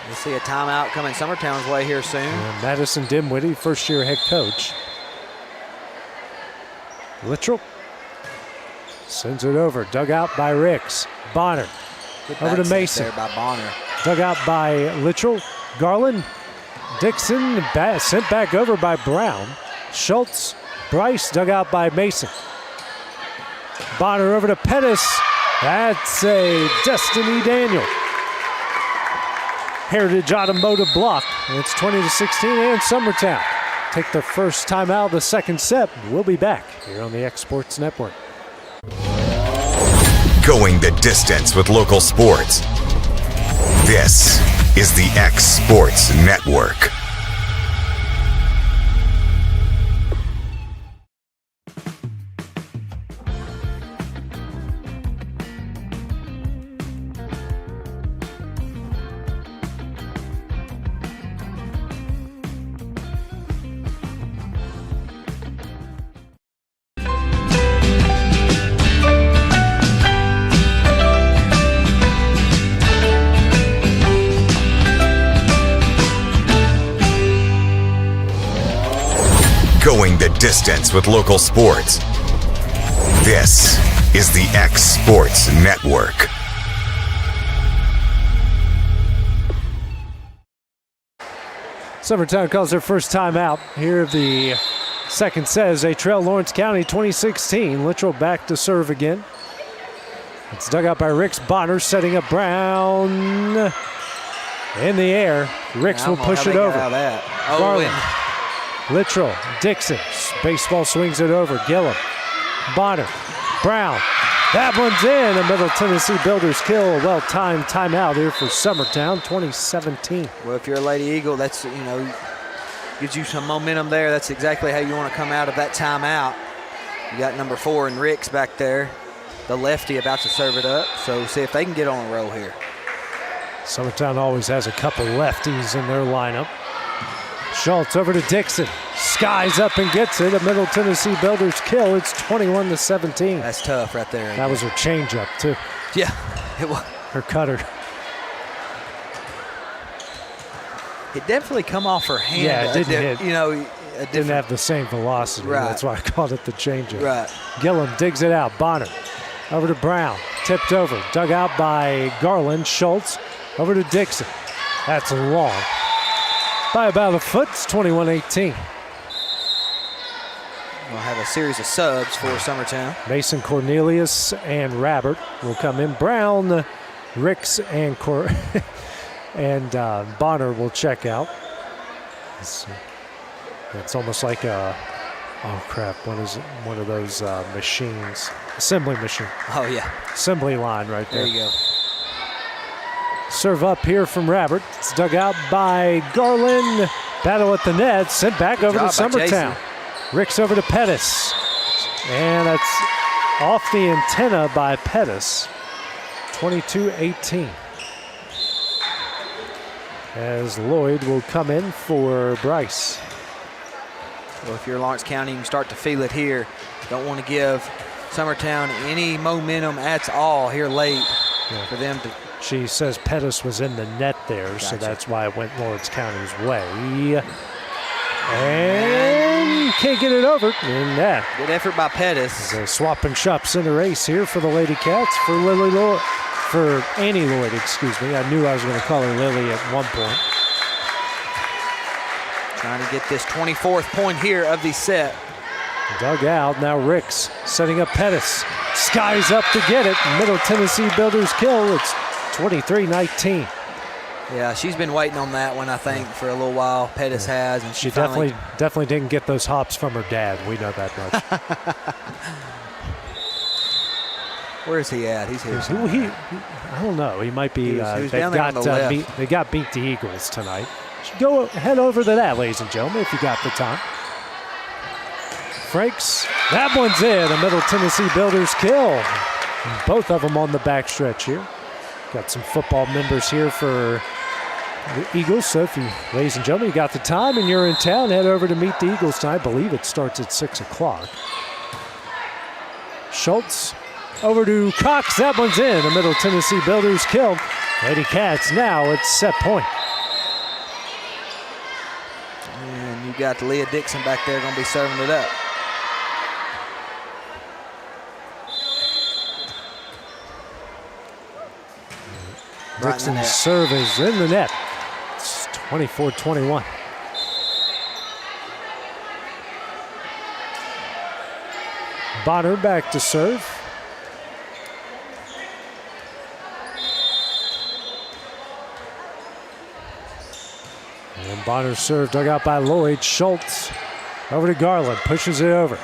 We'll see a timeout coming Summertown's way here soon. And Madison Dimwitty, first-year head coach. Littrell sends it over. Dug out by Ricks. Bonner. Over to Mason. There by Bonner. Dug out by Littrell. Garland. Dixon sent back over by Brown. Schultz. Bryce dug out by Mason. Bonner over to Pettis. That's a Destiny Daniel. Heritage Automotive block. And it's 20-16 and Summertown take their first time out of the second set. We'll be back here on the X Sports Network. Going the distance with local sports. This is the X Sports Network. Going the distance with local sports. This is the X Sports Network. Summertown calls their first time out here of the second set as they trail Lawrence County 20-16. Littrell back to serve again. It's dug out by Ricks. Bonner setting up Brown in the air. Ricks will push it over. Garland. Littrell, Dixon, baseball swings it over. Gillum, Bonner, Brown. That one's in. A Middle Tennessee Builders kill. A well-timed timeout here for Summertown, 2017. Well, if you're a Lady Eagle, that's, gives you some momentum there. That's exactly how you want to come out of that timeout. You got number 4 and Ricks back there, the lefty about to serve it up. So see if they can get on a roll here. Summertown always has a couple lefties in their lineup. Schultz over to Dixon. Skies up and gets it. A Middle Tennessee Builders kill. It's 21-17. That's tough right there. That was her changeup, too. Yeah, it was. Her cutter. It definitely come off her hand. Yeah, it didn't hit. didn't have the same velocity. Right. That's why I called it the changeup. Right. Gillum digs it out. Bonner over to Brown. Tipped over. Dug out by Garland. Schultz over to Dixon. That's long. By about a foot. It's 21-18. We'll have a series of subs for Summertown. Mason, Cornelius, and Rabbert will come in. Brown, Ricks, and Bonner will check out. It's almost like a, oh crap, what is it? One of those machines, assembly machine. Oh yeah. Assembly line right there. There you go. Serve up here from Rabbert. It's dug out by Garland. Battle at the net. Sent back over to Summertown. Ricks over to Pettis. And that's off the antenna by Pettis. 22-18. As Lloyd will come in for Bryce. Well, if you're Lawrence County, you can start to feel it here. Don't want to give Summertown any momentum at all here late for them to. She says Pettis was in the net there, so that's why it went Lawrence County's way. And can't get it over in that. Good effort by Pettis. A swap and shop center ace here for the Lady Cats for Lily Lloyd, for Annie Lloyd, excuse me. I knew I was going to call her Lily at one point. Trying to get this 24th point here of the set. Dug out, now Ricks setting up Pettis. Skies up to get it. Middle Tennessee Builders kill. It's 23-19. Yeah, she's been waiting on that one, I think, for a little while. Pettis has, and she definitely didn't get those hops from her dad. We know that much. Where is he at? He's here. I don't know. He might be. He was down there on the left. They got beat the Eagles tonight. Go head over to that, ladies and gentlemen, if you got the time. Franks, that one's in. A Middle Tennessee Builders kill. Both of them on the backstretch here. Got some football members here for the Eagles. So if you, ladies and gentlemen, you got the time and you're in town, head over to meet the Eagles tonight. I believe it starts at 6 o'clock. Schultz over to Cox. That one's in. A Middle Tennessee Builders kill. Lady Cats now at set point. And you got Leah Dixon back there going to be serving it up. Dixon's serve is in the net. It's 24-21. Bonner back to serve. And Bonner's serve dug out by Lloyd. Schultz over to Garland, pushes it over.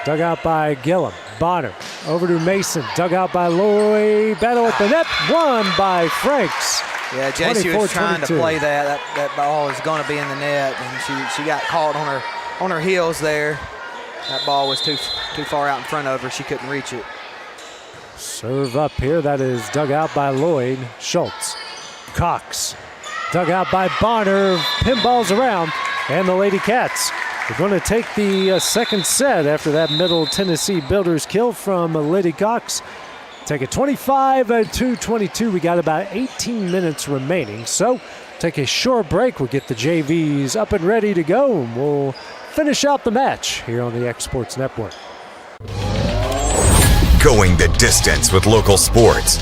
Dug out by Gillum. Bonner over to Mason. Dug out by Lloyd. Battle at the net. Won by Franks. Yeah, JC was trying to play that. That ball is going to be in the net, and she got caught on her heels there. That ball was too far out in front of her. She couldn't reach it. Serve up here. That is dug out by Lloyd. Schultz. Cox. Dug out by Bonner. Pinballs around. And the Lady Cats are going to take the second set after that Middle Tennessee Builders kill from Liddy Cox. Take it 25-22. We got about 18 minutes remaining. So take a short break. We'll get the JVs up and ready to go. And we'll finish out the match here on the X Sports Network. Going the distance with local sports.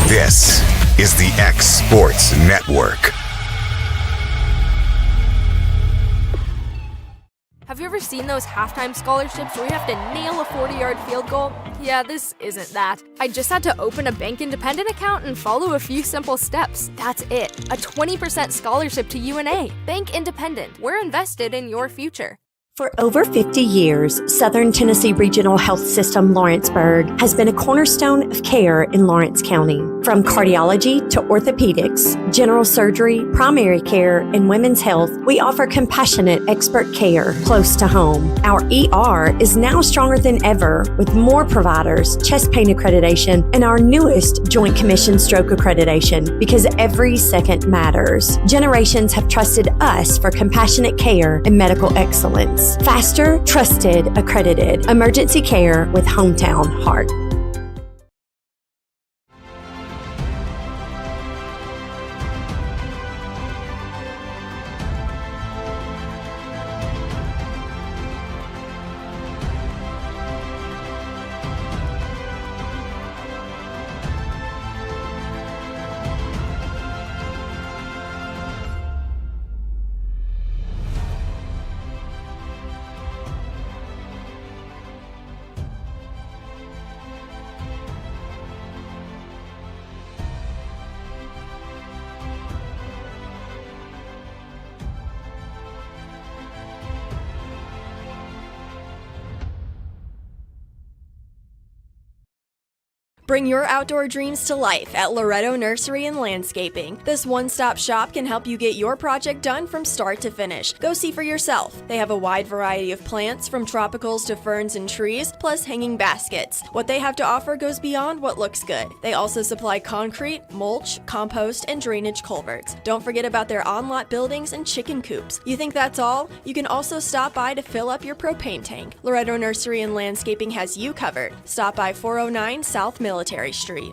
This is the X Sports Network. Have you ever seen those halftime scholarships where you have to nail a 40-yard field goal? Yeah, this isn't that. I just had to open a Bank Independent account and follow a few simple steps. That's it. A 20% scholarship to UNA. Bank Independent. We're invested in your future. For over 50 years, Southern Tennessee Regional Health System Lawrenceburg has been a cornerstone of care in Lawrence County. From cardiology to orthopedics, general surgery, primary care, and women's health, we offer compassionate expert care close to home. Our ER is now stronger than ever with more providers, chest pain accreditation, and our newest Joint Commission stroke accreditation because every second matters. Generations have trusted us for compassionate care and medical excellence. Faster, trusted, accredited. Emergency care with Hometown Heart. Bring your outdoor dreams to life at Loretto Nursery and Landscaping. This one-stop shop can help you get your project done from start to finish. Go see for yourself. They have a wide variety of plants, from tropicals to ferns and trees, plus hanging baskets. What they have to offer goes beyond what looks good. They also supply concrete, mulch, compost, and drainage culverts. Don't forget about their on-lot buildings and chicken coops. You think that's all? You can also stop by to fill up your propane tank. Loretto Nursery and Landscaping has you covered. Stop by 409 South Military Street.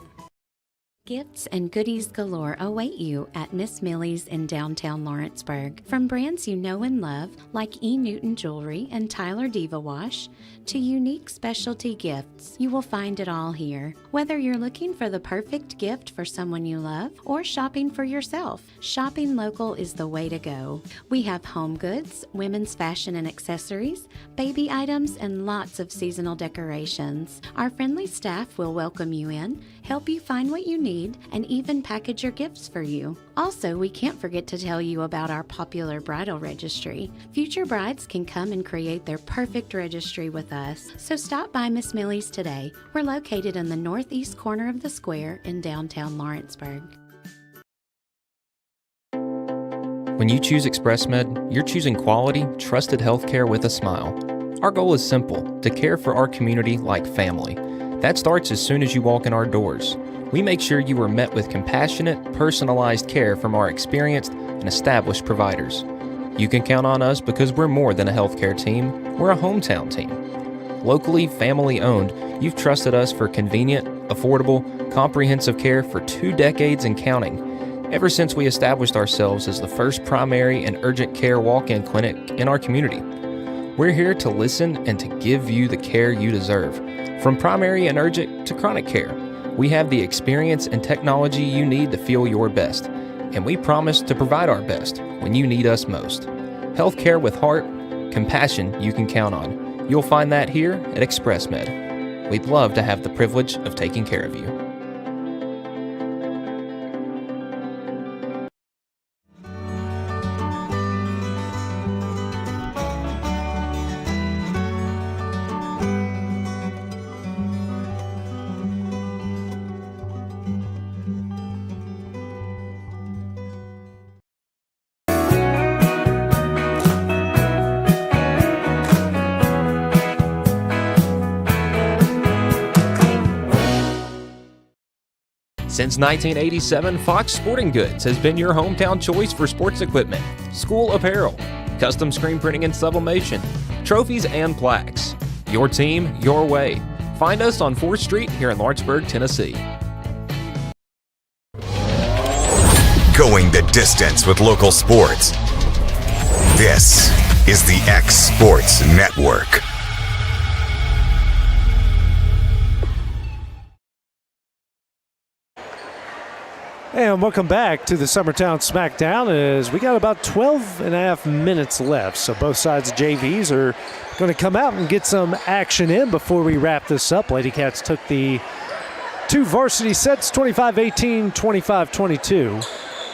Gifts and goodies galore await you at Miss Millie's in downtown Lawrenceburg. From brands you know and love, like E. Newton Jewelry and Tyler Diva Wash, to unique specialty gifts, you will find it all here. Whether you're looking for the perfect gift for someone you love or shopping for yourself, shopping local is the way to go. We have home goods, women's fashion and accessories, baby items, and lots of seasonal decorations. Our friendly staff will welcome you in, help you find what you need, and even package your gifts for you. Also, we can't forget to tell you about our popular bridal registry. Future brides can come and create their perfect registry with us. So stop by Miss Millie's today. We're located in the northeast corner of the square in downtown Lawrenceburg. When you choose ExpressMed, you're choosing quality, trusted healthcare with a smile. Our goal is simple: to care for our community like family. That starts as soon as you walk in our doors. We make sure you are met with compassionate, personalized care from our experienced and established providers. You can count on us because we're more than a healthcare team, we're a hometown team. Locally, family-owned, you've trusted us for convenient, affordable, comprehensive care for 2 decades and counting, ever since we established ourselves as the first primary and urgent care walk-in clinic in our community. We're here to listen and to give you the care you deserve. From primary and urgent to chronic care, we have the experience and technology you need to feel your best, and we promise to provide our best when you need us most. Healthcare with heart, compassion you can count on. You'll find that here at ExpressMed. We'd love to have the privilege of taking care of you. Since 1987, Fox Sporting Goods has been your hometown choice for sports equipment, school apparel, custom screen printing and sublimation, trophies and plaques. Your team, your way. Find us on 4th Street here in Lawrenceburg, Tennessee. Going the distance with local sports. This is the X Sports Network. And welcome back to the Summertown Smackdown, as we got about 12 and a half minutes left. So both sides of JVs are going to come out and get some action in before we wrap this up. Lady Cats took the 2 varsity sets, 25-18, 25-22.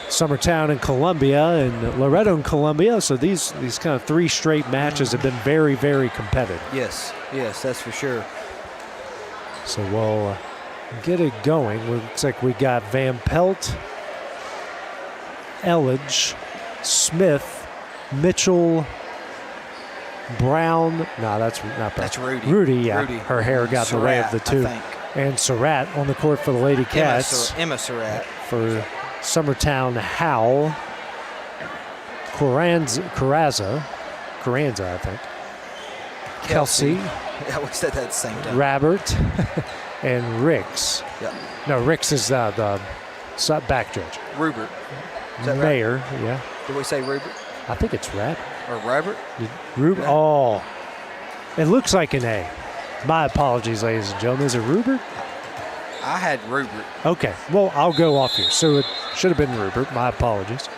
Summertown and Columbia and Loretto and Columbia. So these kind of 3 straight matches have been very, very competitive. Yes, that's for sure. So we'll get it going. Looks like we got Van Pelt, Elledge, Smith, Mitchell, Brown. No, that's not Brown. That's Rudy. Rudy, yeah. Rudy. Her hair got in the way of the 2. And Surratt on the court for the Lady Cats. Emma Surratt. For Summertown, Howell, Carranza, I think. Kelsey. Yeah, we said that at the same time. Robert and Ricks. Yeah. No, Ricks is the back judge. Rupert. Is that Mayor, right? yeah. Did we say Rupert? I think it's Robert. Or Robert? Rupert. Oh, it looks like an A. My apologies, ladies and gentlemen. Is it Rupert? I had Rupert. Okay, well, I'll go off here. So it should have been Rupert. My apologies.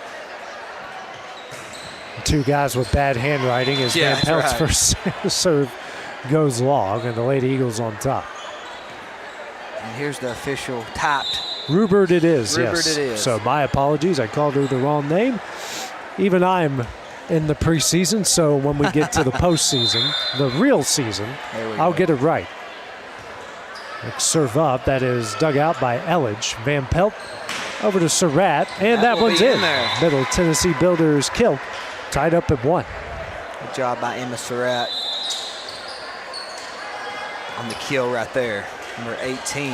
2 guys with bad handwriting as Van Pelt's first serve goes long, and the Lady Eagles on top. And here's the official typed. Rupert it is, Rupert yes. it is. So my apologies. I called her the wrong name. Even I'm in the preseason, so when we get to the postseason, the real season, I'll get it right. Serve up. That is dug out by Elledge. Van Pelt over to Surratt, and that one's in. Middle Tennessee Builders kill. Tied up at 1. Good job by Emma Surratt on the kill right there. Number 18.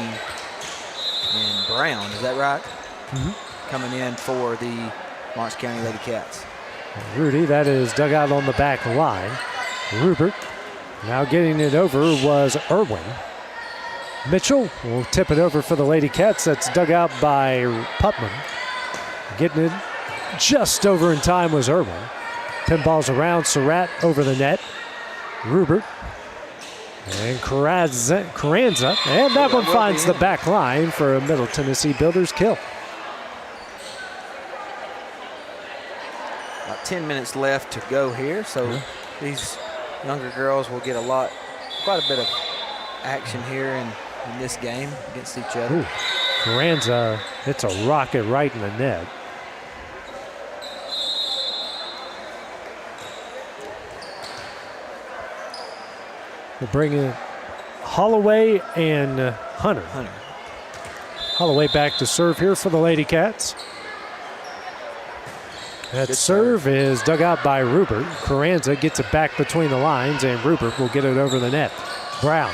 And Brown, is that right? Coming in for the Lawrence County Lady Cats. Rudy, that is dug out on the back line. Rupert, now getting it over was Irwin. Mitchell will tip it over for the Lady Cats. That's dug out by Putman. Getting it just over in time was Irwin. Pinballs around, Surratt over the net. Rupert and Carranza, and that one finds the back line for a Middle Tennessee Builders kill. About 10 minutes left to go here, so these younger girls will get quite a bit of action here in this game against each other. Carranza hits a rocket right in the net. We'll bring in Holloway and Hunter. Holloway back to serve here for the Lady Cats. That serve is dug out by Rupert. Carranza gets it back between the lines, and Rupert will get it over the net. Brown,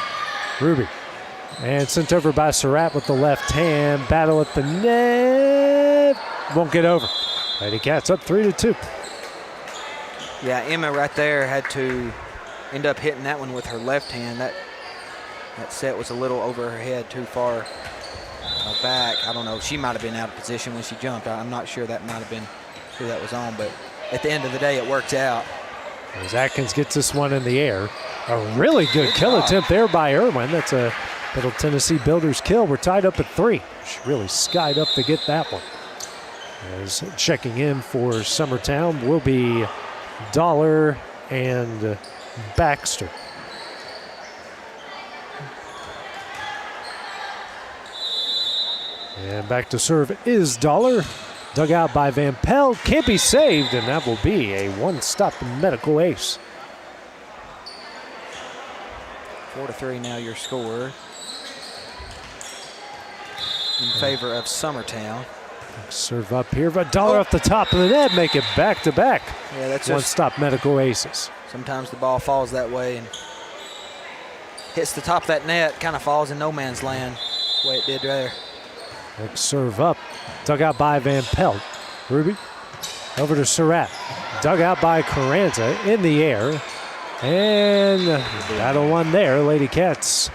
Ruby, and sent over by Surratt with the left hand. Battle at the net. Won't get over. Lady Cats up 3-2. Yeah, Emma right there had to end up hitting that one with her left hand. That set was a little over her head, too far back. I don't know. She might have been out of position when she jumped. I'm not sure that might have been who that was on, but at the end of the day, it works out. As Atkins gets this one in the air. A really good kill attempt there by Irwin. That's a Middle Tennessee Builders kill. We're tied up at 3. She really skied up to get that one. As checking in for Summertown will be Dollar and Baxter. And back to serve is Dollar. Dug out by Van Pelt. Can't be saved, and that will be a one-stop medical ace. 4-3 now your score in favor of Summertown. Serve up here, but Dollar off the top of the net, make it back-to-back. Yeah, that's one-stop medical aces. Sometimes the ball falls that way and hits the top of that net, kind of falls in no man's land, the way it did there. Serve up, dug out by Van Pelt. Ruby over to Surratt. Dug out by Carranza in the air. And battle one there. Lady Cats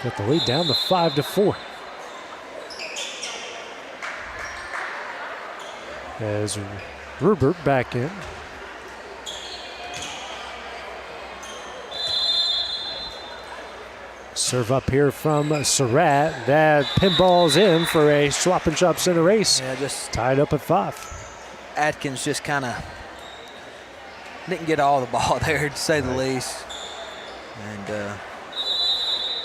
get the lead down to 5-4. As Rupert back in. Serve up here from Surratt. That pinball's in for a swap and chop center ace. Yeah, just tied up at 5. Atkins just kind of didn't get all the ball there, to say the least. And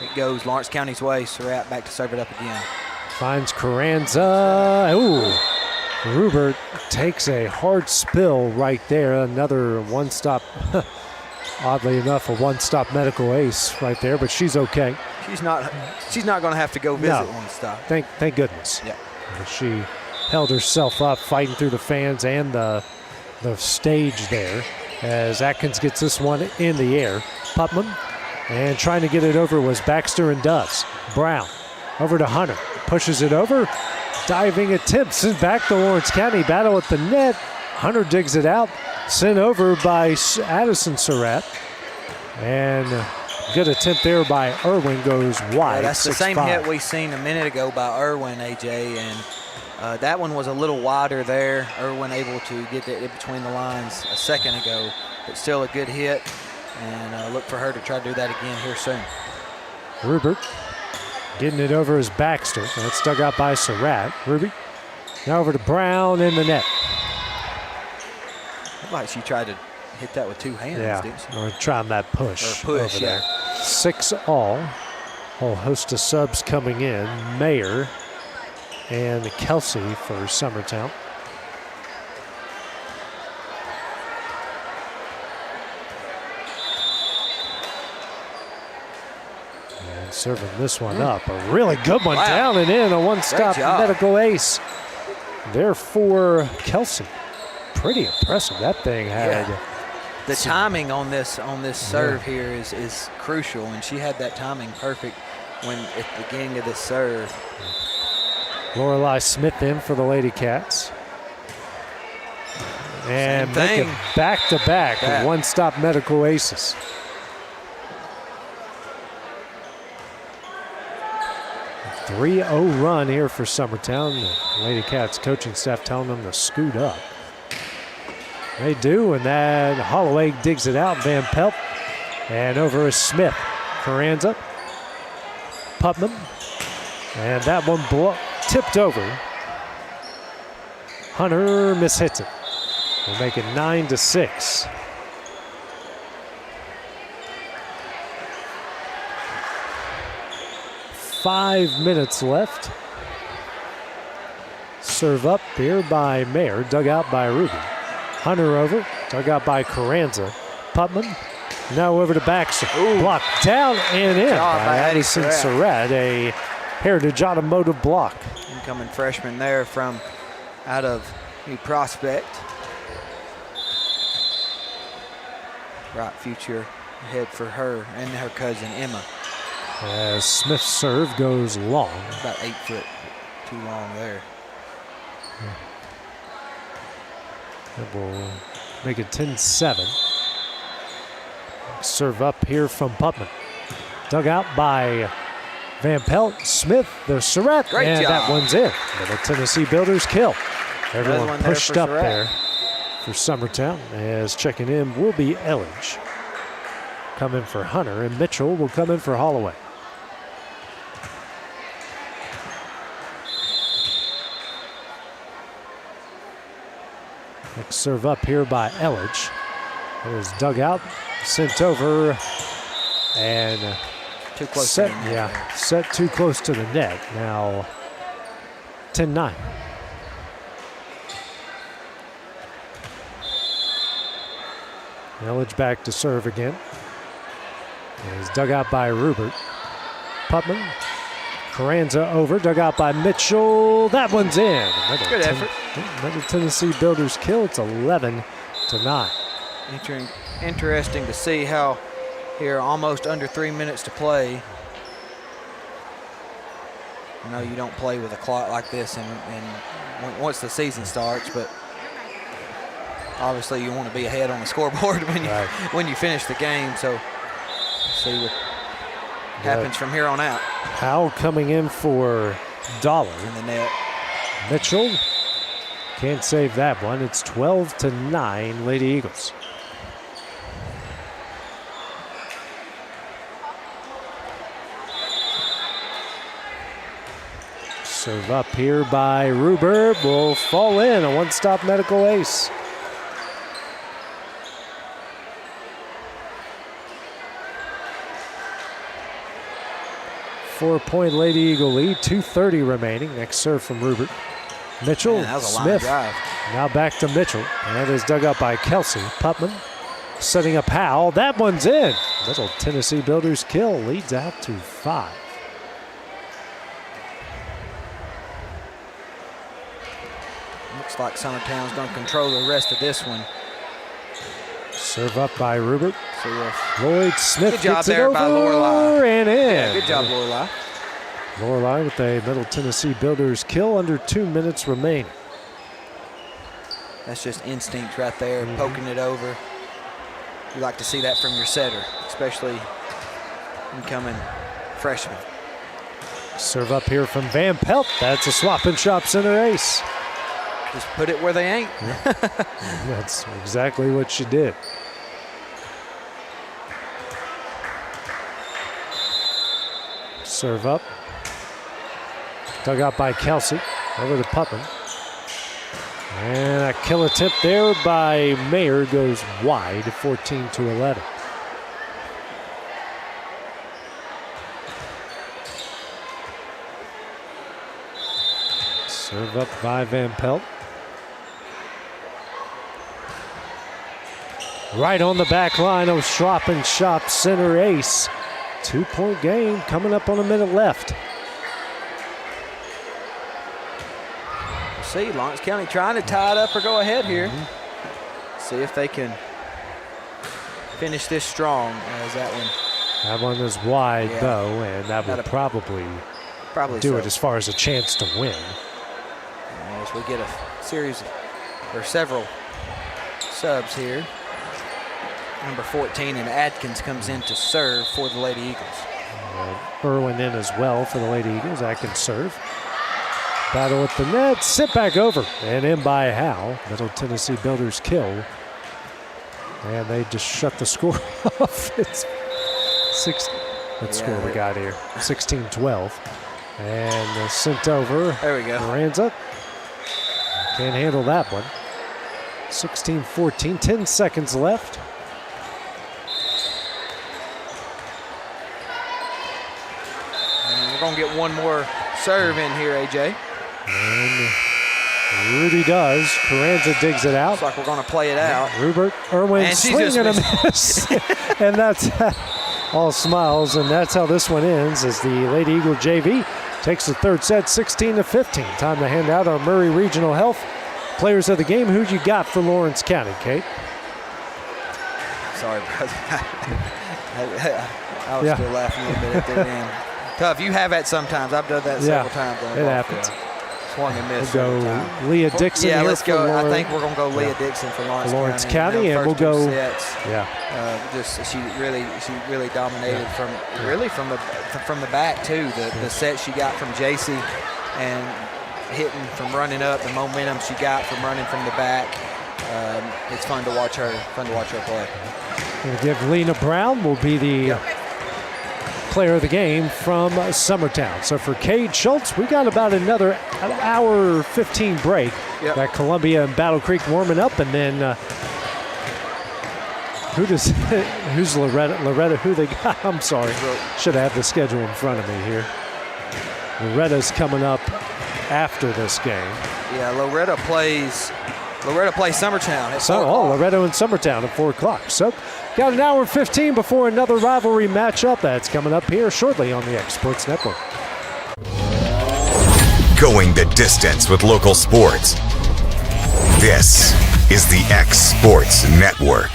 it goes Lawrence County's way. Surratt back to serve it up again. Finds Carranza. Ooh. Rupert takes a hard spill right there. Another one-stop. Oddly enough, a one-stop medical ace right there, but she's okay. She's not going to have to go visit one stop. Thank goodness. Yeah. She held herself up, fighting through the fans and the stage there. As Atkins gets this one in the air, Putman, and trying to get it over was Baxter and does. Brown over to Hunter, pushes it over. Diving attempts and back to Lawrence County. Battle at the net. Hunter digs it out. Sent over by Addison Surratt. And good attempt there by Irwin, goes wide. Yeah, that's the 6-5. same hit we seen a minute ago by Irwin, AJ. And that one was a little wider there. Irwin able to get it between the lines a second ago. But still a good hit. And look for her to try to do that again here soon. Rupert getting it over is Baxter. That's dug out by Surratt. Ruby now over to Brown in the net. Looked like she tried to hit that with 2 hands, didn't she? Or trying that push. Or push, over there. 6 all. Whole host of subs coming in. Mayer and Kelsey for Summertown. Serving this one up. A really good one down and in. A one-stop medical ace there for Kelsey. Pretty impressive. That thing had. The timing on this serve here is crucial, and she had that timing perfect when at the beginning of this serve. Lorelei Smith in for the Lady Cats. And make it back-to-back with one-stop medical aces. A 3-0 run here for Summertown. The Lady Cats coaching staff telling them to scoot up. They do, and then Holloway digs it out. Van Pelt, and over is Smith. Carranza, Putman, and that one tipped over. Hunter mishits it. We'll make it 9-6. Five minutes left. Serve up here by Mayer, dug out by Ruby. Hunter over, dug out by Carranza. Putman, now over to Baxter. Blocked down and in by Addison Surratt, a Heritage Automotive block. Incoming freshman there from out of New Prospect. Bright future ahead for her and her cousin Emma. As Smith's serve goes long. About 8 foot too long there. That will make it 10-7. Serve up here from Putman. Dug out by Van Pelt, Smith, the Surratt, and that one's in. Middle Tennessee Builders kill. Everyone pushed up there for Summertown. As checking in will be Elledge. Come in for Hunter, and Mitchell will come in for Holloway. Next serve up here by Elledge. It is dug out, sent over, and too close set, to the net. Set too close to the net. Now 10-9. Elledge back to serve again. It is dug out by Rupert. Putman. Carranza over, dug out by Mitchell. That one's in. Good effort. Middle Tennessee Builders kill. It's 11-9. Interesting to see how here almost under 3 minutes to play. I know you don't play with a clock like this and once the season starts, but obviously you want to be ahead on the scoreboard when you finish the game. So see what happens from here on out. Howe coming in for Dollar. In the net. Mitchell can't save that one. It's 12-9 Lady Eagles. Serve up here by Ruber will fall in. A one-stop medical ace. Four-point Lady Eagle lead, 2:30 remaining. Next serve from Rupert. Mitchell, that was a Smith, line drive. now back to Mitchell. And that is dug up by Kelsey. Putman setting up Howell. That one's in. Middle Tennessee Builders kill, leads out to 5. Looks like Summertown's going to control the rest of this one. Serve up by Rupert. So Lloyd Smith good job gets there it by over Lorelei. and in. Yeah, good job, Lorelei. Lorelei with a Middle Tennessee Builders kill under 2 minutes remaining. That's just instinct right there, poking it over. You like to see that from your setter, especially incoming freshman. Serve up here from Van Pelt. That's a swap and shop center ace. Just put it where they ain't. That's exactly what she did. Serve up. Dug out by Kelsey. Over to Putman. And a kill attempt there by Mayer goes wide, 14-11. Serve up by Van Pelt. Right on the back line of Schwab and Shop center ace 2-point game coming up on a minute left. We'll see, Lawrence County trying to tie it up or go ahead here. See if they can finish this strong as that one. That one is wide, though, and that would probably do it as far as a chance to win. As we get a series or several subs here. Number 14 and Adkins comes in to serve for the Lady Eagles. Irwin in as well for the Lady Eagles. Adkins serve. Battle with the net, sit back over, and in by Howe. Middle Tennessee Builders kill. And they just shut the score off. It's what score we got here? 16-12. And sent over. There we go. Moranza. Can't handle that one. 16-14, 10 seconds left. And we're going to get one more serve in here, AJ. And Rudy does. Carranza digs it out. Looks like we're going to play it out. Rupert Irwin swing and a miss. And that's all smiles, and that's how this one ends as the Lady Eagle JV takes the third set 16-15. Time to hand out our Murray Regional Health Players of the Game. Who you got for Lawrence County, Kate? Sorry, brother. I was still laughing a little bit at the end. Tough. You have that sometimes. I've done that several times. It happens. Swung and missed. We'll go Leah Dixon. Yeah, here let's go. I think we're going to go Leah Dixon for Lawrence County, and we'll go. Sets, she really dominated from the back too. The set she got from JC and hitting from running up, the momentum she got from running from the back. It's fun to watch her. Play. We'll give Lena Brown will be the player of the game from Summertown. So for Cade Schultz, we got about another hour 15 break. Got Columbia and Battle Creek warming up, and then who's Loretta? Loretta, who they got? I'm sorry, should have the schedule in front of me here. Loretta's coming up after this game. Yeah, Loretta plays Summertown at 4 o'clock. Loretta and Summertown at 4 o'clock. So got an hour 15 before another rivalry matchup. That's coming up here shortly on the X Sports Network. Going the distance with local sports. This is the X Sports Network.